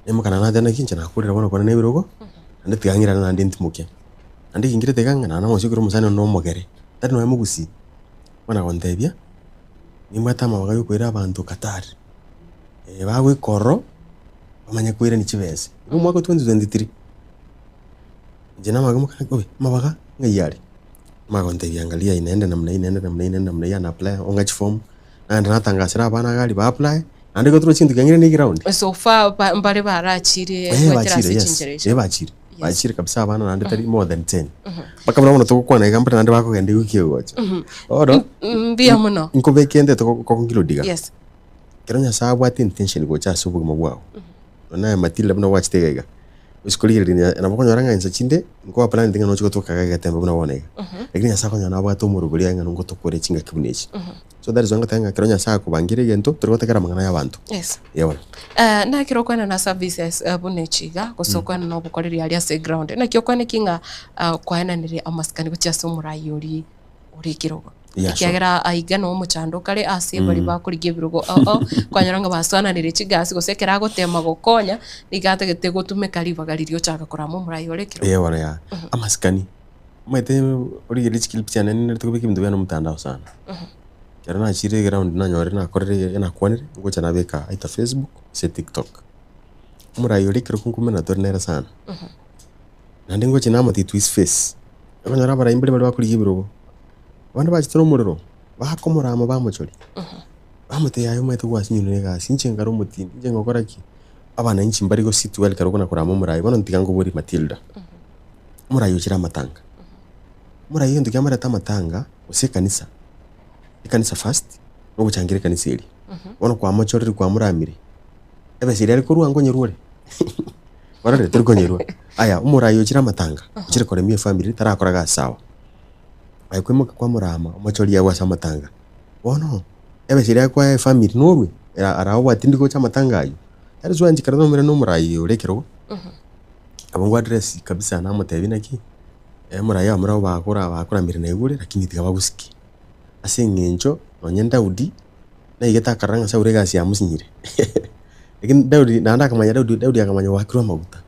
nemukana na dana kinche na akurira bona kona ne ibirugo ande tigangira na ndi ntimuke ande kingire teganga na mosukiro musani no mogere tari no mugusi wana kontebia nimata mabaga yo kwera abantu Qatar bawe koro bamanya kwera ni chibese mu mwaka 2023 jina magamu kana mabaga ngayari makontebia angalia inaenda namna yana apply onga form na natangasira abana gali ba apply ande ko tro chintu kangire ni ground so far mbare barachire kwetera sechinjereje bachire bachire kabisa abana nande tari more than 10 baka mwana to kwa na igamba nande bako gende ukiye gocha odo mbia muno inko bekende to ko ngilo diga yes kironya sabu ati intention gocha subu mabwao na Matilda buna watch tegega usikolire ni na bako nyoranga insa chinde ngo plan ndinga no chiko kaga temba buna wonega lakini asa konya na bato muruguri anga ngo to kore chinga kibunechi so that is wanga tanga kironya sa kubangire gento turikotekera mangana y'abantu yes yabona na kirokwana na services bunechiga gusokwana no bukoreri ali ase ground na kiokwane kinga kwaena nire amaskani gucha somurayi uri kirogo kiagera aigana omuchando kare ase bari bakurigie birogo kwanyaranga baswana nire chigasi gosekera gotema gokonya igate gete gutumeka ribagaririo chaka kuramo murayi uri kirogo yabona ya amaskani mwete uri skill pichana nire tukubiki mndu yana mtandao sana kera na chire ground na nyore na korere na kwanire ngocha na beka aita Facebook se TikTok murayi uri kirogo kumena tornera sana nande ngocha na mati twist face abanyara bara imbere bari bakurigie birogo bana bachitoro muriro bakomorama bamuchori bamute yayo mwete gwasinyune ga sinchengaro mutindi nje ngokora ki abana inchi mbari go situ wali karoko na kurama murayi bano ntigango buri Matilda murayi ukira matanga murayi ndo kyamara tamatanga ose kanisa ikanisa fast no guchangire kanisa eri ono kwa machori kwa muramire ebe siri ari kuruwa ngo nyerure barare turiko nyerure aya umurayi ukira matanga ukire kore mi family tarakoraga sawa ayikwemuka kwa murama amachori yawe asamatanga bono ebe siri kwa family norwe arawo atindiko cha matanga ayo ari zwa njikara no mure no murayi urekero abongo address kabisa na mutebina ki murayi amurawo bakora mire na igure lakini tigabagusiki asengenjo onye Daudi na igeta karanga sa urega sia musinyire lakini Daudi nanda akamanya Daudi akamanya wakirwa maguta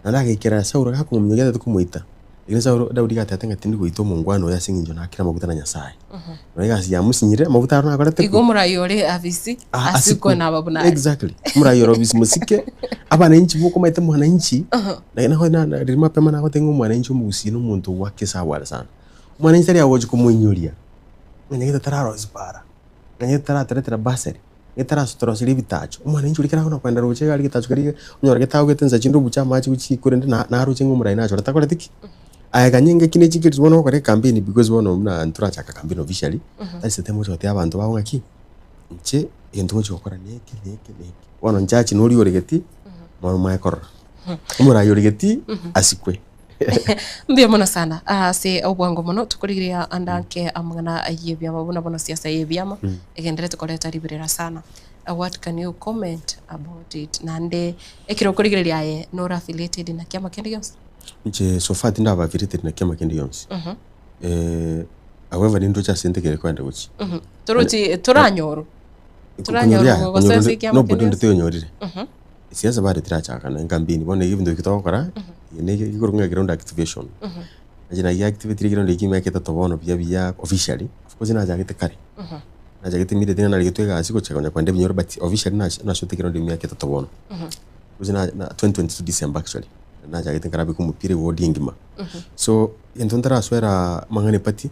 nanda akikira sa urega kumnyogeza tukumuita lakini sa Daudi gatatanga tindi goito mungwano ya singinjo na akira maguta na Nyasaye urega sia musinyire maguta arona akorete igo murayi ore avisi asiko na babuna exactly murayi ore avisi musike abana inchi buko maite mwana inchi na rima pema na gotengo mwana inchi mugusi no muntu wake sawa sana mwana inchi ya woje kumunyuria ngene tararo zipara ngene tara basari ngitara sutoro siri bitacho umwana inchi urikira hona kwenda ruche gali gitacho gali unyora gitawo getenza chindu bucha machi uchi kurende na ruche ngumura inacho ratakora tiki aya kanyenge kine chikiri wono kore campaign because wono mna antura chaka campaign officially that's the moto ya abantu bawo ngaki nche yendo cyo kora neki wono nchachi nuri oregeti mwa makora umura yoregeti asikwe mbia muno sana se obwango muno tukurigiria andanke amangana ayebya mabuna bono siasa yebyama egendere tukoleta libirira sana what can you comment about it nande ekiro kurigiria ye nora affiliated na kiama kendi yonse nche so far ndaba affiliated na kiama kendi yonse however ndo cha sente kile kwenda uchi turuti turanyoro go sese kiama kendi no bodo tuyonyorire siasa bari tiracha na ngambini bone even ndo kitokora ne ikurunga ground activation ajina ya activity ground ikime keta tobono bia officially of course na jagete kare na jagete mide tena na ligitwega asiko chakanya kwande binyoro but officially na shote ground imya keta tobono kuzina na 2022 December actually na jagete karabi kumupire wodi ngima so entontara swera mangane pati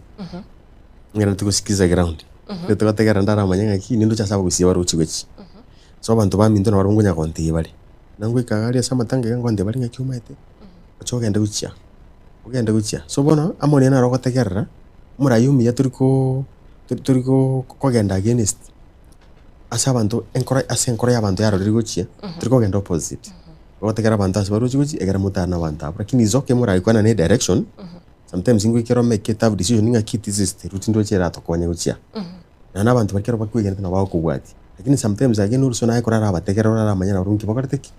ngera tukusikiza ground tukategera ndara manyanga ki nindo cha sababu siya waruchi wechi so abantu baminto na barungunya konti bali nangwe kagaria samatanga ngwande bali ngakyumaite ochogenda guchia so bona amoni na rogotegerera murayumi ya turiko kogenda against asabantu enkora yabantu yaro riguchia turiko genda opposite rogotegera abantu asibaruchi guchi egera mutana abantu lakini zoke murayikwana ne direction sometimes ingwe kero make tough decision ninga kitiziste rutindo chera tokonya guchia na nabantu bakero bakwigenda na bawo kubwati lakini sometimes again urso na ekora abategera ora manyana urunki bokarteki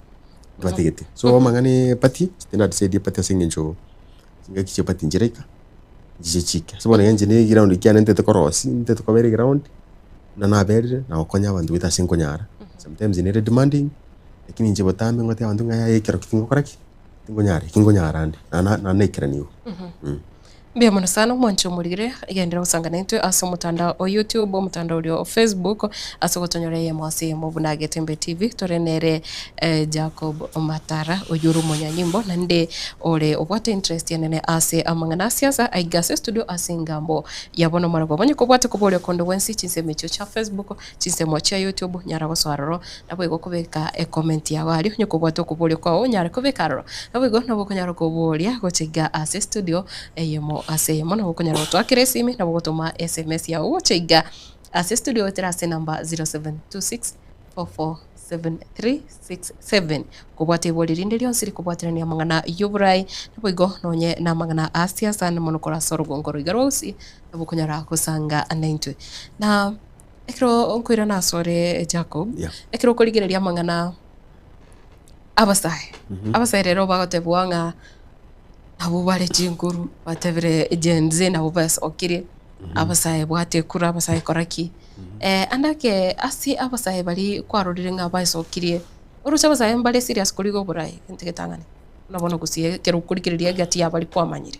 bategete so mangani pati tena disedi pati asingenjo singa kiche pati njireka jichika so bona yanje ne ground ikiana ntete korosi ntete kobere ground na bere na okonya abantu bita sinkonyara sometimes ne demanding lakini nje botambe ngote abantu ngaya yekero kingo koraki kingonyara ande na nekera niwo Mbia mwana sana mwancho murigire igendera usangana into ase mutandao o YouTube mutandao uri o Facebook ase gutonyore mwase mu bunage tembe TV torenere Jacob Matara oyuru munyanyimbo nande ore obwate interest yanene ase amangana siasa aigase studio ase ngambo yabono marago bonye kubwate kubole kondo wensi chinseme cyo cha Facebook chinsemo cha YouTube nyara goswaroro nabo igokubeka comment yawe ari nyo kubwate kubole kwa nyara kubekaro nabo igo kunyara kubolia gochiga ase studio yemo ase mona gukonyara twakire simi na gutuma SMS ya uchiga ase studio terase number 0726447367 kubwate bolirinde lyo siri kubwatirania mangana yuburai naboigo nonye na mangana asia sana monokora sorgo ngoro igarosi nabukonyara kusanga anaintwe na ekro onkwira na sore Jacob ekro koligereria mangana abasai rero bagotebwanga abo bare jinguru batevere jenze nabo basokire abasaye bwate kura abasaye koraki andake asi abasaye bari kwarorire nga basokire urucha abasaye mbale serious kurigo burai ntegetangane nabona gusiye kero kurikiriria gati yabari kwamanyire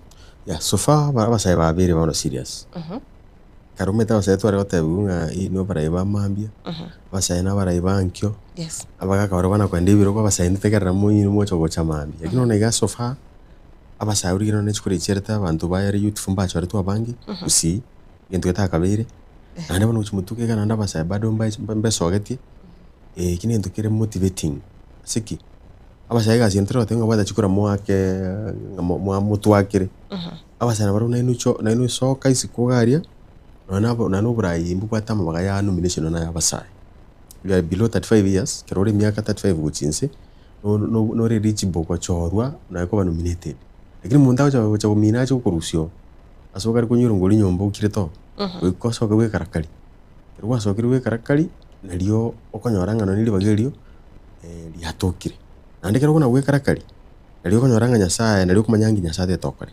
so far abasaye babiri bano serious karume abasaye tware gotebunga ino barai bamambia abasaye nabarai bankyo abagaka barabana kwende ibiro abasaye ntegerera munyi mucho gocha mambia lakini onega so far abasaye uri gino nechikore chereta abantu bayari youth fumba chari tu abangi usi ngento yatakabere ande bano chumutuke kana anda abasaye bado mbesogeti kine ndukire motivating siki abasaye gazi entero tengo bada chikora mwake mutu wakire abasaye baro nainu soka isikugaria nano burayi mbupata mabagaya nomination na abasaye you are below 35 years kerore miaka 35 guchinse no reach boko chorwa na ko nominated lakini mundawo cha kumina cha kurusio asoka ari kunyura ngoli nyombo ukireto wikosoka we karakali rwa sokiri we karakali nalio okonyoranga no nili bagerio liatokire nandikero kuna we karakali nalio konyoranga nyasaye nalio kumanyangi nyasaye tokore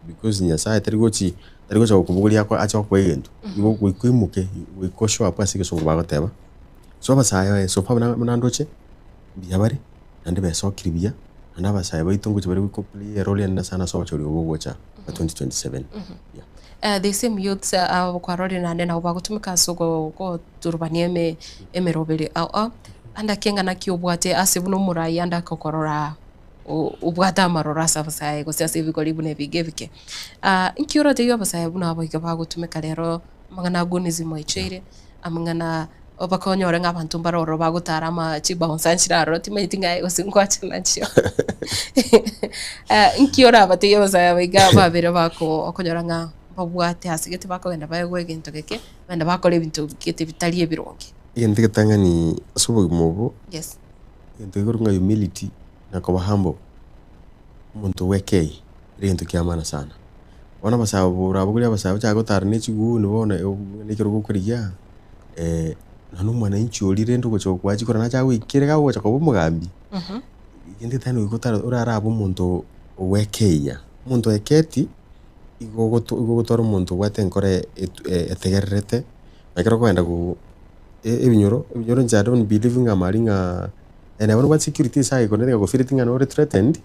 because nyasaye tarigochi kubuguli yakwa acha kwegento ibo kwimuke wikosho apa sike so bagoteba so abasaye so pa nandoche biyabari nande besokiri biya abasaye baitongo chibari wikopli role na sana so chori ogocha 2027 the same youths kwa role na ndena ubagutumika sogo ko turbanie emerobere anda kenga na kiobwate asibuno murai anda kokorora ubwata marora sabasaye ko sase bikoli bune bigevike inkiora de yabasaye buna abaga bagutumika rero mangana agonism ichere amangana obakonyore ng'abantu mbaroro bagutarama chibonsanchiraro timaitinga osingwacha nacho inkiora abate yoza abiga babere bako okonyora nga babwate asigete bako genda bayegwe gintu geke benda bakole ibintu gete bitali ebironge yendigetanga ni asubo mobo yes yendigerunga humility na kwa humble muntu wekei rintu kiamana sana wana basabu rabuguli basabu cha gotarne chigu nibona nikero gukuriya nanu mwananchi olire ndo cyo kwachikora na chawe ikirega gocha ko mugambi indi tano igotara urara abo muntu wekeya muntu eketi igogotora muntu watenkore etegererete nakero kwenda ku ebinyoro njado ni believing amaringa ene abo what security sai koneka go fitting and threatened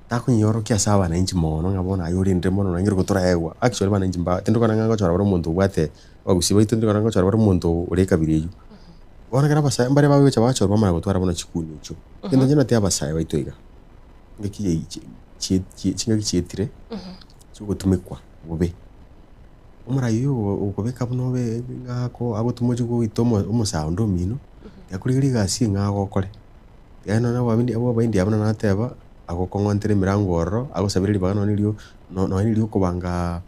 takunyoro kya sawa na inchi mono ngabona ayori ndemo no ngiro gotora ewa actually bana inchi mba tendo kana nganga chora baro muntu wate wagusiba itendo kana chora baro muntu ureka bireyo bona kana basa mbare bawe cha bachora bamara gotwara bona chikuni cyo kendo jena tia basa baitoiga ngiki chinga kichitire cyo gutumikwa bobe umara yo ukobeka bunobe ngako abo tumojugo itomo umusa ndo mino yakurigiri gasi ngako kore yana na wabindi abo baindi abana nateba agokongontere mirangoro agosabiriri bagano nilio no nilio kubanga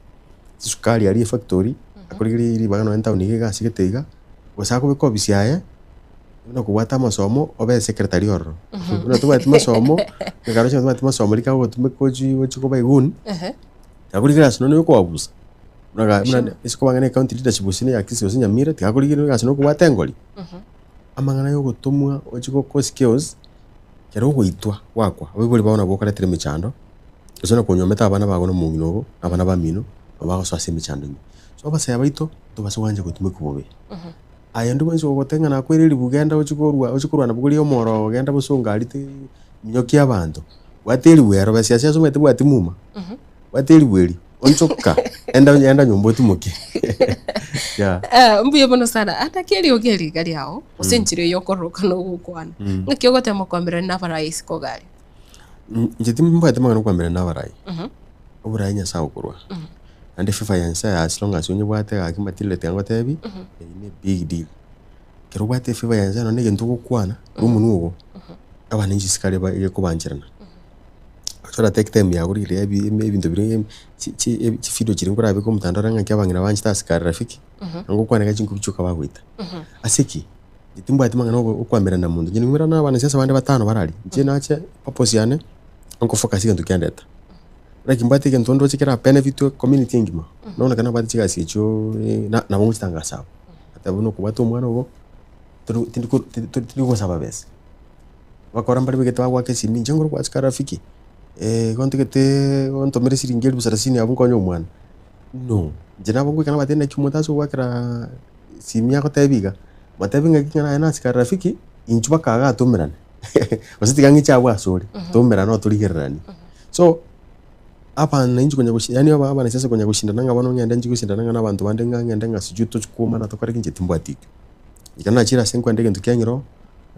sukari ali factory akurigiri bagano enta uniga sigiteiga gosako biko bisiaye no kuwata masomo obe secretary oro no tuwa masomo ngaro cha tuwa masomo likago tumekoji wochiko baigun akurigiri asino no kwabusa naga mna isiko bangane county leadership usine yakisi usinya mira tikakurigiri asino kuwata ngoli amangana yo gutumwa ochiko ko skills kero guitwa wakwa abigori baona bokara tere michando usona kunyometa abana bagono munginogo abana bamino babago so michando so basaya baito to baswanje gutume kubobe aya ndu banzo gotenga na kwiriri bugenda uchikorwa na buguri omoro genda busunga alite minyoki abantu wateri wero basiasa somete bwati muma wateri weri onchoka enda nyumba tumuke yeah mbuye bono sana atakeli ogeli gali hao usenchire yokoroka no gukwana ngakiogote mukwambira na barai siko gali njeti mbwa tema no kwambira na barai obura nya sawo kurwa ande FIFA yansa as long as onye bwate akimatile tengo tebi ni big deal kero bwate FIFA yansa no nege ntuko kwana rumunu ugo abana nji sikale ba ye kubanjirana chora take time ya kuri re ibintu bire ci fido kiri ngura biko mutandara nga kyabangira banji tasikara rafiki ngo kwana gachingu bicuka bagwita asiki ndimbwa ati mangana ukwamera na mundu nyini ngura na bana sasa bande batano barali je nache purpose yane ngo focus ikintu kyandeta raki mbati ke ntondo chikira benefit community ngima naona kana bati chika sicho na bongo chitanga sawa ata buno kubato mwana ugo tindiko sababes wakora mbali bigeta bagwa kesi minje ngoro kwa chikara rafiki konti kete onto mere siringeli busarasini abunkonyo mwana no jena bongo kana batenda kimutaso wakira simia ko tebiga matebinga kingana na chikara rafiki inchuba kaga tomerane wasiti gangi chawa sori tomerana no tuligerani so apa nanji kwenye kushinda yani aba na sasa kwenye kushinda nanga bano ngenda nji kushinda nanga nabantu bande ngenda ngasijuto chukuma na tokari kinje timbwatiki ikana chira senko ndege ntukengiro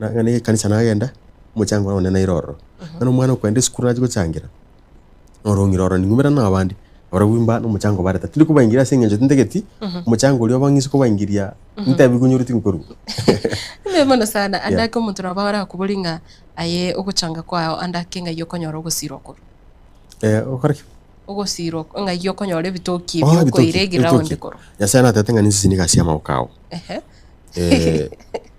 ngane kanisa nagenda muchango na nena iroro nano mwana kwende skuru aje kuchangira orongiroro ningumira na abandi orabwimba no muchango bareta tuli kubangira sengenje tindegeti muchango lyo bangisi kubangiria ntabi kunyuruti nkuru mbona sana andako muntu nabara kubulinga aye okuchanga kwao andakenga yokonyoro gusiro kuru okoraki ogosiro nga yokonyore bitoki byoko iregira onde koro yasana tatenga nisi nikasia maukao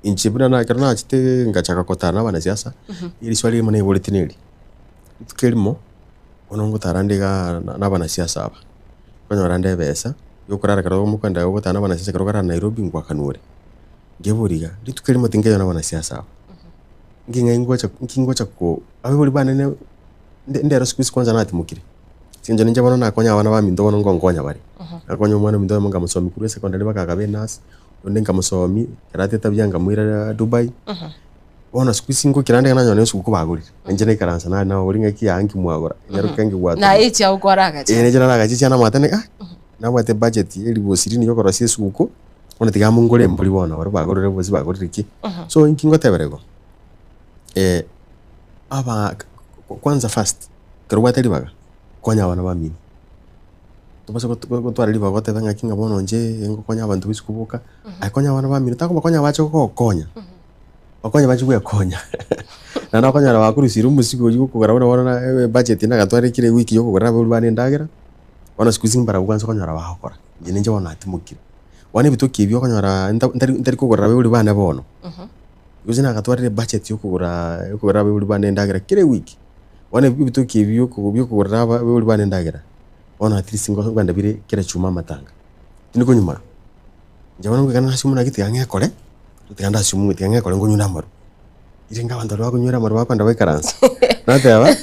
inchibuna na karna chite ngachaka kotana bana siasa ili swali mane politineli tukelimo onongo tarandega na bana siasa aba kwenye rande besa yokurara karo mukanda yokotana bana siasa karo Nairobi ngwa kanure geburiga litukelimo tingeyo na bana siasa aba ngingocha ko abe boli bana ne ndero squeeze kwanza nati mukiri sinjo ninja bana nakonya abana ba mindo bono ngongonya bari akonya umwana mindo munga musomi kuri secondary bakagabe nas onde ngamusomi karate tabyanga mwira Dubai ona squeeze ngo kirande kana nyone suku baguri njene karansa na oringa ki yangi mwagora nyarukangi watu na echi aukoraga ene jana naga chicha na matane na wate budget eri bosirini yokora siesuko ona tiga mungole mbuli bona bari bagorere bosi bagorere ki so inkingo teberego aba kwanza first kerubata libaga konya abana bamini tubase ko twari libaga tebanga kinga bono nje ngo konya abantu bisikubuka akonya abana bamini takoma konya bacho ko konya bakonya bacho ku konya na konya la bakuru siru musiko yuko kugarabona bona budget na gatwari kire wiki yoko kugaraba uri bane ndagera bona squeezing bara kwanza konya la bakora nje nje bona atimukira wane bitoki byo konya la ndari ko kugaraba uri bane bono yuzina gatwari budget yoko kugaraba uri bane ndagera kire wiki wane bitoki byo kugaraba uri bane ndagera ona at least ngo nganda bire kira chuma matanga tiniko nyuma njabona ngana hasimu na kiti yange kole tukanda hasimu kiti yange kole ngo nyuna maru irenga bandalo wako nyura maru wako ndawe karansa nate aba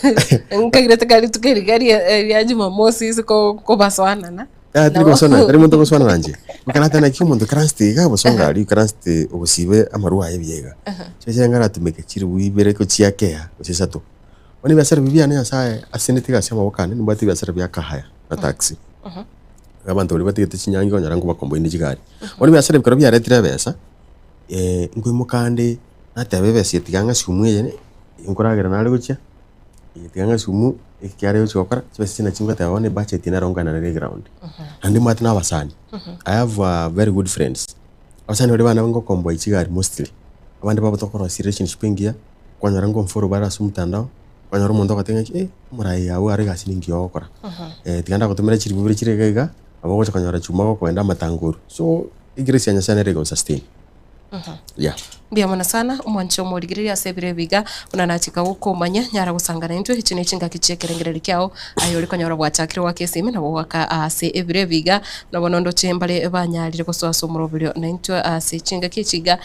ngakire takali tukeri gari ya Jumamosi ko baswana na tiniko baswana ari muntu baswana nanje mukana tana kimuntu karanste ga basonga ari karanste obusibe amaru aye byega cyo ngara tumeke kiri wibere ko chiakea usisato wani basara bibia ne asaye asenetiga sema wakane nimbati basara bya kahaya na taxi abantu bari bategete kinyangi konyara ngo bakombo indi gari wani basara bikaro bya retira besa ngwe mukande natabe bese tiganga shumwe yene inkoragera nali gucha tiganga shumu ikyare yo chokora bese na chingwa taone budget ina ronga na ground andi mati na basani I have very good friends abasani bari bana ngo kombo ikigari mostly abandi babo tokora relationship ngia konyara ngo mforo bara sumutandao kanyoro muntu akatenga murai yawe ari gasi ningi yokora tiganda kutumira chiri bubiri chirega abo gocha kanyora chuma ko kwenda matanguru so igresia nya sana rego sustain bia mwana sana umwancho murigiria sebire biga unanachika gukomanya nyara gusangana into hicine chinga kichekerengereri kyao ayori kanyora bwachakire wakesime nabo waka ase ebire biga nabonondo chembale banyarire guswaso murobiro na into ase chinga kichiga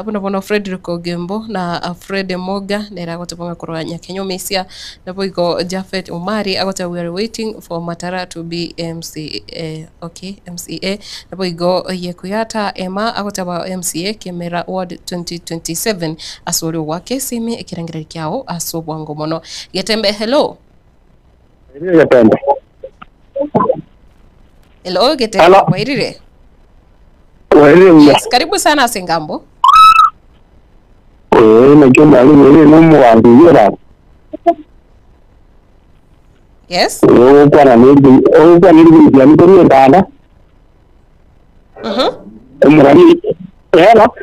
bono Frederick Ogembo na Fred Moga nera gotobonga kurwanya Kenya Mesia nabo iko Jafet Umari agota we are waiting for Matara to be MCA MCA nabo iko Yekuyata Emma agota ba MCA Kemera Ward 2027 asori wake sime ikirangira kyao asobwango mono Getembe hello Getembe Hello, Getembe. Hello. Wairire. Wairire. Yes, karibu sana Asengambo. Najua mwalimu yule n'umuwambira. Yes. Kwa na nili ya mtoni ndana. Umurani. Hello.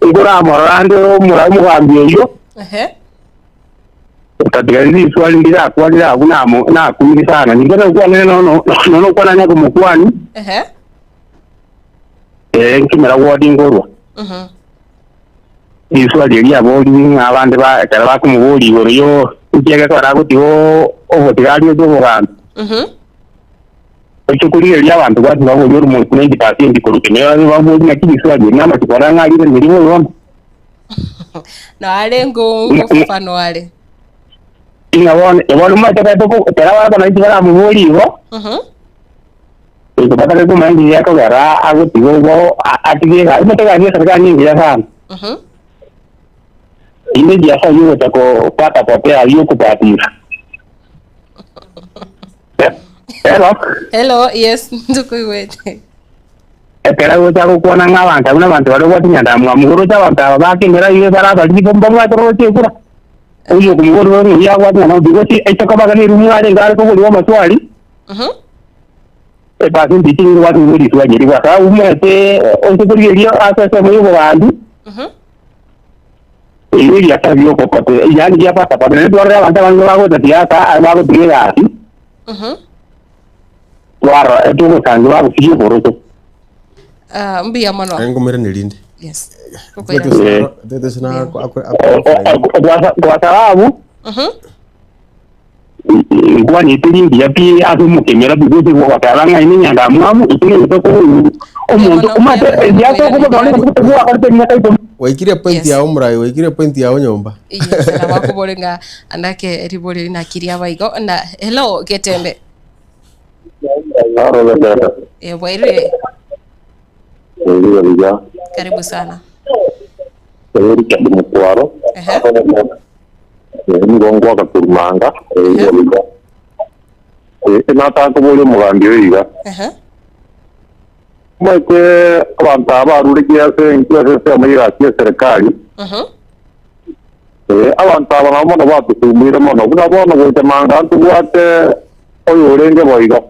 Ngora morando muramu wambieyo. Tatigazi swali ndira kwalira kunamo na kumiri sana. Ningana kwa no kwa nanya kumukwani. Nkimera wodi ngorwa. Iswali eri aboli abandi ba kala bakumubuli yo ukiyega kwa kuti obotirali yo boganda. Ekikuli eri abantu bati baboli ori mu 90% korukene baboli na kibiswali nama kikoranga ali mirimo yombi. Na alengo ngofano wale. Ebona mata ko tera bana itibara mubuli ho. Ikapata ko mandi yako gara aguti go atigega imetoka ni serikali nyingi sana. Ile biashara hiyo utakopata potea aliyokupatira. Hello, yes, ndukuiwete. Ekera utako kuona ng'abantu kuna bantu bali kwatinyanda muguru cha bantu bakimera iyo baraba libomba mwatoroche kura. Uyo kumuguru ni ya kwatinya no bigosi ekakaba ni rumwale ngari ko buli maswali. Basi nditi ni watu nguri swajiri kwa sababu umete onsekuri iyo asasa moyo bantu. Ili ya tabio popote yani ya pata pata ndio wale abantu wako tatiaka albago tigera ati waro etuko kandu wako fiyo boroto mbi ya mono ngomere nilinde yes tete sana kwa sababu kwa ni tilindi ya pia azu mukemera bigozi kwa kalanga ini nyanda mwamu itini toko omuntu umate ya toko kwa wale kwa karte ni kaito waikire point ya umrai waikire point ya nyomba yes na bakubolenga andake ribole na kiria baigo na hello Getembe wairire karibu sana mkwaro ngongo akaturumanga nataka bole mugambi oyiga mweke abantu abarurikiye se inkiya se amayira ya serikali abantu abana batutumira mono kuna bona gotemanga ntubwate oyo urenge boyiga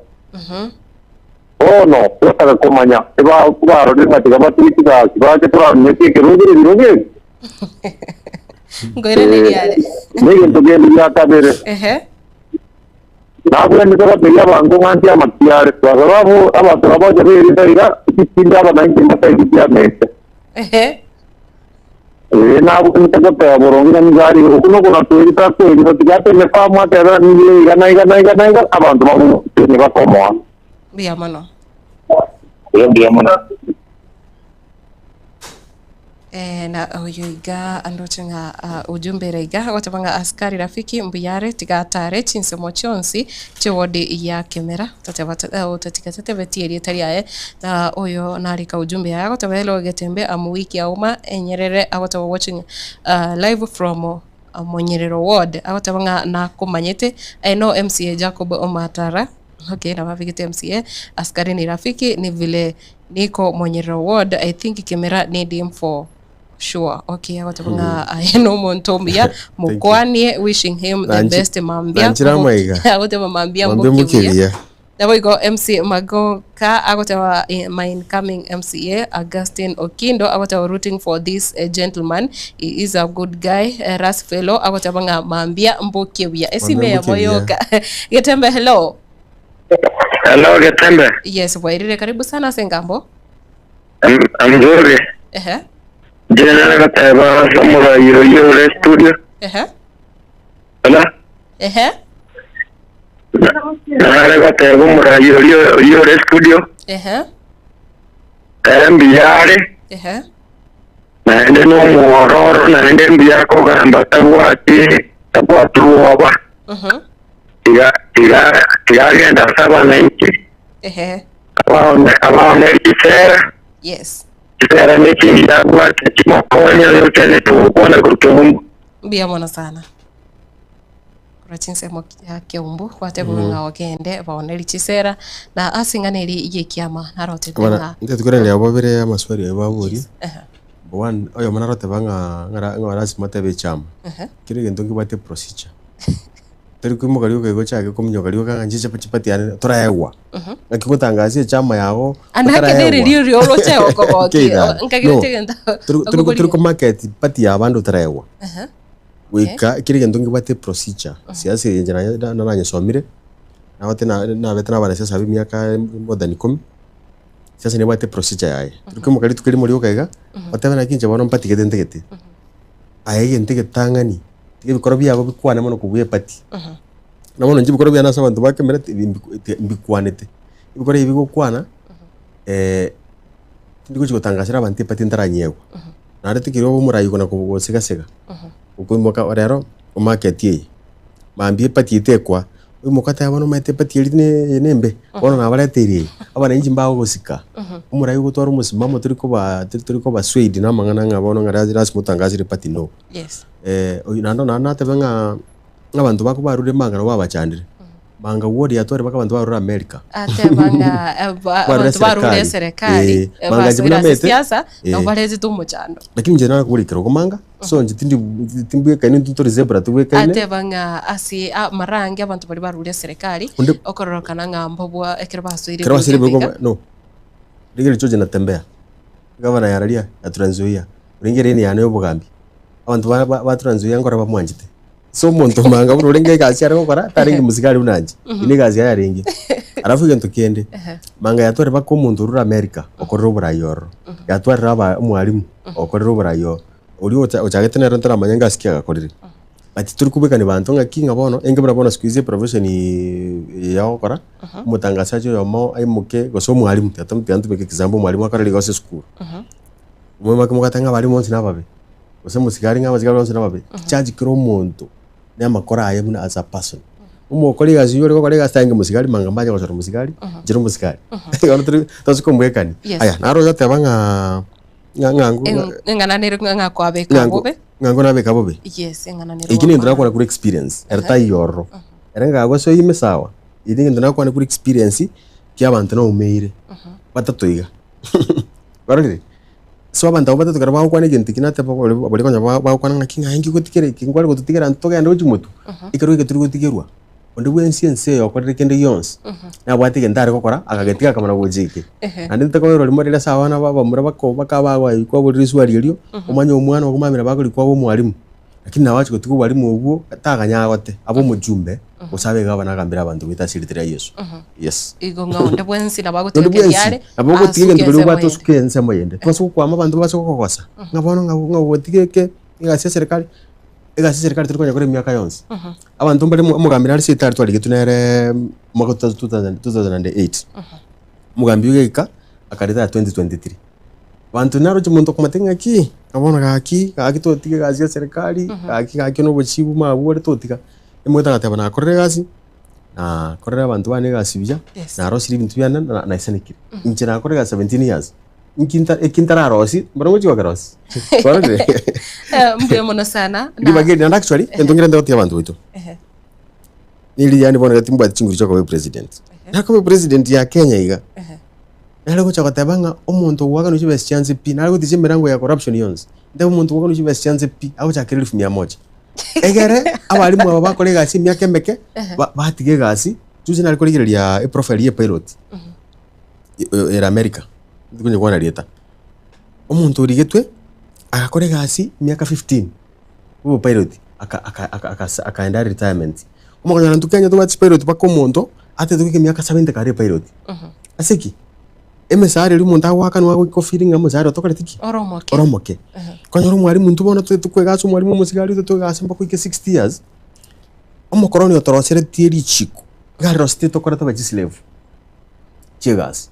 no twataka kumanya eba barore batiga batwitiga kibaje turamenye kirugire ngoire yale nige tugende ya kabere nabwo ni ko bya bango nganti amatiyare kwa sababu abantu baboje biriga ikinda abanangi matayi ya mese nabwo nitaka borongira ngari ukuno kuna twita ko ibyo tigate ne famu atera ni gana abantu babo ni bakomoa bia mano bia mano na oyoiga andochenga ujumbe reiga watabanga askari rafiki mbuyare tigatare chinsomo chonsi chewodi ya kemera tatabata utatikatete betieri tariae na oyo narika ujumbe ya watabelo Getembe wiki auma enyerere awatawa watching live from Monyerero ward awatabanga na kumanyete I know MCA Jacob Omatara. Okay, na mavigite MCA askari ni rafiki ni vile niko Monyerero ward I think Kemera need him for sure. Okay, watabanga no montombia mukwani wishing him the best mambia awotaba mambia mbukiya There we go, MC Magoka, agotawa my incoming MCA, Augustine Okindo, agotawa rooting for this gentleman. He is a good guy, Ras fellow, agotabanga mambia mbukiya. Esime ya moyoka. Getembe, hello. Hello, Getembe. Yes, wairire karibu sana Sengambo. Mzuri. Jina nakataba samura yo studio. Hello. Nakataba mura yo studio. Mbiyare. Naende no muororo naende mbiyako gamba tawati tabwatuwa. Tiga genda saba na inchi. Abaone kisera. Yes. Kisera mechi ya kwa chimokonya yote ni tukuona kutumu. Mbia mwana sana. okora chinsemo ya Kiumbu kwate bunga ogende baoneri chisera na asinganeri igikiama narotete Bana ntetukore ya babere amaswari ya baburi. One oyo manarote banga ngara lazima tebe chama. Kire gento ngibate procedure. Tari kumo kariyo kego chake kumnyo kariyo kanga njiche pachipati ya toraewa. Ngakikutangazie chama yao. Andake neri rio cheo kogoki. Ngakigenda. Turi ku market pati ya bandu toraewa. Wika kire gento ngibate procedure. Siasa yenjana na nyesomire. Na wote na betana bana siasa bi miaka more than 10. Siasa ni bate procedure yae. Turi kumo kari tukiri muri okaiga. Watebana kinje bono mpati gedente. Aye ntege tangani. Ibikoro byabo bikwana mono kubuye pati. Namono nje ibikoro byana sabantu bakemera mbikwanete. Ibikoro ibigokwana ndiko chikotangasira abantu pati ntaranyego. Narete kiro murayi kona kubosega sega. Uko moka rero o market ye. Mambie pati itekwa. Uyu mukata yabano maite pati yine nembe. Ono nabaleteri. Abana inji mbaho gosika. Umurayi gutwara umusimamo turiko ba Swede namangana ngabona ngarazi mutangazire pati no. Yes. Nando natebanga abantu bakubarure mangana babacandire. Manga wodi yatware bakabantu barura America. Atebanga abantu barure serikali. Manga jibuna mete. Siasa no balezi tumuchando. Lakini nje nana kulikira kumanga. So nje timbuye kaini tutori zebra tuwe kaini. Atebanga asi marangi abantu bari barure serikali. Okororokana ngambobwa ekirabaswiri. Kirabaswiri bego no. Rigeri choje natembea. Gavana yaralia aturanzuia. Ringeri ni yanayo bugambi. Abantu baturanzuye ngora bamwanjite so muntu manga burenge gazi ari gukora taringi musigari unanje ine gazi yaringi arafu gento kende manga yatware bako muntu rura America okorero burayoro yatware raba mwalimu okorero burayo uri ochagete nero ntara manyanga asikia gakorire ati turi kubekani bantu ngakinga bono enge burabona squeeze profession ya okora mutangasaje yomo aimuke goso mwalimu tatamtu beke example mwalimu akarali gose school umwe makatanga bali monsi nababe ose musigari ngabazigari bonse nababe charge kiro muntu n'amakora aye muna as a person umukore gazi yore ko rega stange musigari manga mbaje ko musigari jero musigari ngano turi taziko mwekani aya naro yote banga ngangu ngananere ngakwabe kabobe ngango nabe kabobe yes ngananere ikini ndinakora kuri experience erta yoro erenga go so yime sawa idingi ndinakora kuri experience ky'abantu no umeire batatoiga barore so abantu batatu karaba kwane genti kinate bari konya ba kwana ngakinga hengi gutikere kingwari gutikera ntoga ndo chimutu ikero ke turi gutikerwa onde wensiense yo kore kende yons na bwati gendare kokora akagetika kamana gujike andi ntakoro limo rela sawana baba mura bako bakaba iko burisu arilio umanya umwana okumamira bakuri kwa bo mwalimu lakini nawachi gutiku balimu ubwo ataganya gote abo mujumbe usabe gaba nakambira abantu bitashiritira Yesu yes igo ngaonde bwensi nabagutekere yale abo gutikenge ndibiri bato sukense moyende twaso kwa abantu baso kokosa ngabona ngabotikeke igasi serikali turi konya kore myaka yonse abantu mbali mugambira ari sitari twali gitunere mwaka 2008 mugambi ugeka akarita 2023 bantu naro chimuntu kumatenga ki abona gaki totige gazi ya serikali gaki no buchibu mabure totika imwe tanga na korere gazi na korere abantu bane gazi bija na rosiri bintu byana na isanekire injira korere 17 years ikinta rosi mbongo chiwa garosi korere mbye mona sana ndibageni and actually entongira ndoti abantu wito nili yani bona gatimba chinguri chako president nako president ya Kenya iga nalego chakatabanga omuntu waka no chibe chance pi nalego tiche mirango ya corruption yons ndio omuntu waka no chibe chance pi au chakira 100 egere abalimu aba bakore gasi myaka meke batige gasi tuzi naliko ligiria profile ye pilot era America ndikunye kwana lieta omuntu urigetwe akakore gasi myaka 15 ubu pilot akaenda retirement umukanya ntukanya to batch pilot bako omuntu ate tukike myaka 70 kare pilot asiki emesari uri muntu awaka no ko feeling amuzari otokare tiki oromoke kwanyoro mwari muntu bona tukwegaso mwari mu musigari tutugase mbako 60 years omukoroni otorosere tieri chiko garo state okora to bajislave chegas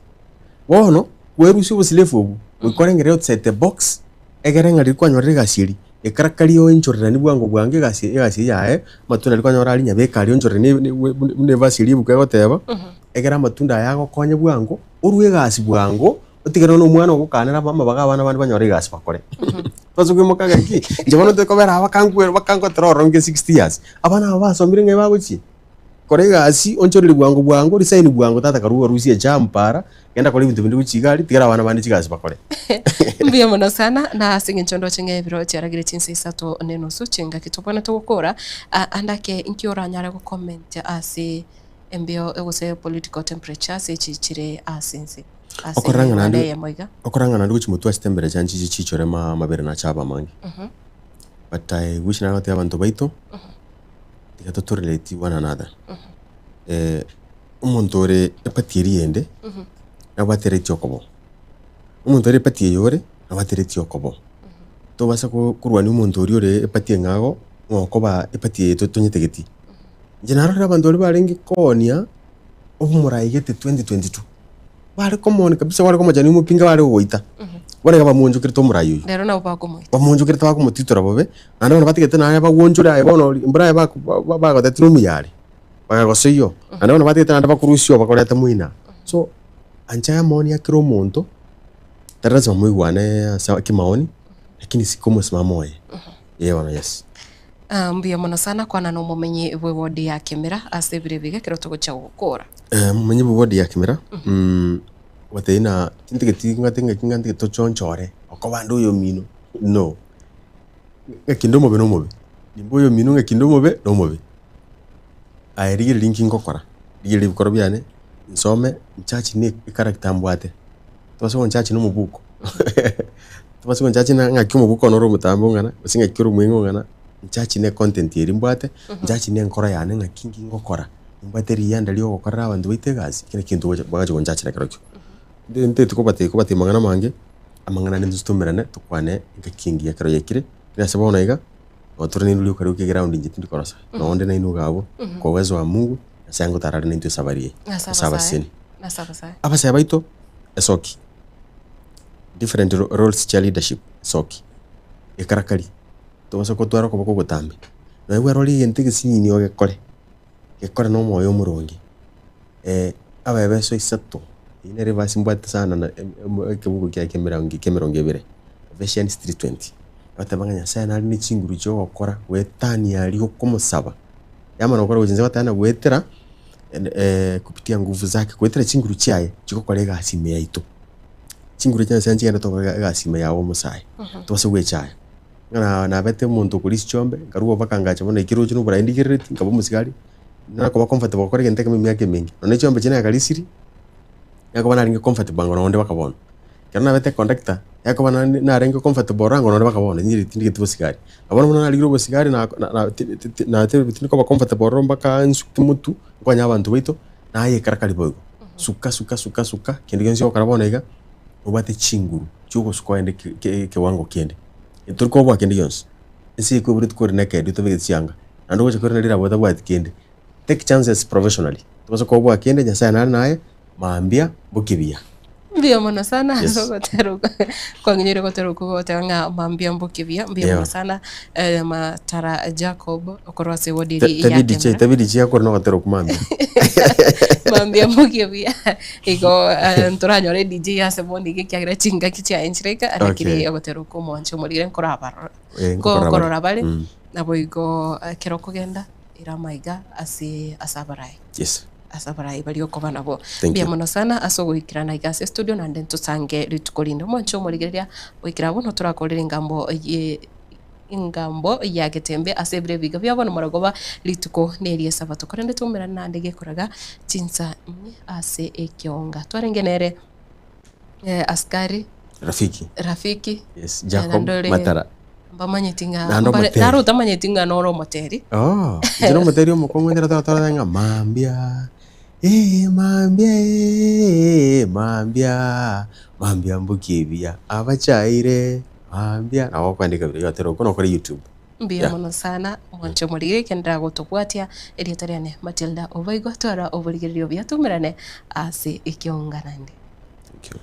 wono werusi buslave obu wikorengere outside the box egerenga rikwanyore gashiri ekarakari yo inchorera ni bwango bwange gasi yae matunda rikwanyora ari nyabekari onchorera ne vasiri bukagoteba egera matunda yago konye bwango uruwe gasi bwango utigera no mwana ogukanira bama bagabana bandi banyore gasi bakore Tozo kumukaga ki. Jabano te kobera abakango teroro nge 60 years. Abana abasomire nge bagochi. Korega asi onchoriri bwangu risaini bwangu tata karuwa rusia jampara kenda kole bintu bintu chigali tigara abana bandi chigasi bakore. Mbia muno sana na singe nchondo chenge biro cyaragire chinsi isato nenusu chenga kitopana to gukora andake inkiora nyara go comment asi embio egose political temperature se chichire asinsi okoranga nandu chimutu asitembere chanchi chichore mabere na chaba mangi. But I wish na wate abantu baito tigato to relate one another. Umuntu ore epatiri ende na batere tyokobo. Umuntu ore epatiye yore na batere tyokobo. To basa kurwani umuntu ore epatiye ngago ngokoba epatiye to tonyetegeti. General abantu ore barengi konia obumurayigete 2022. Wale komone kabisa wale komajani umupinga wale ugoita. Wale kaba munjukire to murayo. Lero na ubako mo. Bamunjukire to bako mutitura bobe. Nana bana batigete na aba wonjura ayo bono imbra ba gatatu muyari. Bagagoseyo. Nana bana batigete na bakurusyo bakoleta muina. So ancha moni akiro monto. Taraza muigwane sawa kimaoni lakini si komo simamo ye. Wana yes. Mbia muno sana kwana no mumenye we wodi ya Kimera asebire biga kiroto gocha gukora. Mumenye we wodi ya Kimera. Wateina tintigeti ngati to chonchore. Okobandu yo mino. No. Ngekindo mobe no mobe. Nimbo yo mino ngekindo mobe no mobe. Airi linking kokora. Ligiri bikoro byane. Nsome nchachi ni character mbwate. Twaso nchachi no mubuko. Twaso nchachi na ngaki mubuko no ro mutambo ngana. Usinga kiro mwingo ngana. Nchachi ne content yeri mbwate. Nchachi ne nkora yane ngakingi ngokora. Mbwate riyanda liyo gukora abantu bitegazi. Kine kintu bagaje nchachi na kirokyo. Nte tukobate mangana mange amangana n'inzustumerane tukwane ngakingi ya karo yakire birasaba onaiga oturani nuli ukari ukigiraundi njiti ndikorosa nonde na inu gabo kwa uwezo wa Mungu nasango tarari n'intu sabarie saba sini aba saba ito esoki different roles cha leadership soki ekarakari tobasa ko twara ko gutambi na iwe roli yentege sinini ogekore gekora no moyo murongi aba beso isato ine reverse mbwate sana na kebugo kya kemeronge bere version 320 batabanganya sana ni chinguru cyo gukora wetani yali okumusaba yamana gukora ujenze batana gwetera kupitia nguvu zake gwetera chinguru cyaye chiko kolega asime yaito chinguru cyane sanje yenda to gasime yawo musaye tose gwechaye na bete muntu kuri chombe ngaruwa bakangacha bona ikiro cyo nubura indikireti ngabo musigari nako ba comfortable kore genteke mimyake mingi none chombe cyane yakalisiri yako bana ringe comfortable ngono onde bakabona kana bete conductor yako bana na ringe comfortable rango onde bakabona nyiri tindike tubosigari abona muna ali grobo sigari na tiniko ba comfortable romba ka nsuki mutu kwanya abantu bito na aye karakali bogo suka kende genzi karabona iga ubate chinguru chuko skwende ke wango kende turko bwa kende yons isi ko brit ko neke dito bege tsianga ando ko ko ndira boda bwa kende take chances professionally tubaso ko bwa kende nyasa naye maambia mbukibia mbia muno sana zogotero kwa nginyire gotero kugotanga maambia mbukibia mbia muno sana Matara Jacob okorwase wodiri ya tabidi chia ko no gotero kumambia maambia mbukibia iko ntoranyore DJ yase bondi gikiagira chinga kicia enchireka arakiri gotero kumoncho murire nkoraba korora bale nabo iko kiroko genda iramaiga asabarai yes asabarai bali okobana nabo bia muno sana asogwikirana igase studio na ndento sange ritukolinda moncho murigeria wikira bono turakorera ingambo ya getembe asebre biga byabona maragoba rituko nerie sabato korende tumera nande gekoraga chinsa ase ekionga twarengenere askari rafiki yes Jacob Matara bamanyetinga naro tamanyetinga noro moteri jino moteri omukongo ndera tara nga mambia mbukibia abachaire mambia nawo kwandika video yatero kono kuri YouTube mbia muno sana mwancho murire kenda gutubwatia erietariane Matilda Ovaigo twara oburigirio bya tumirane ase ikionga nande. Thank you.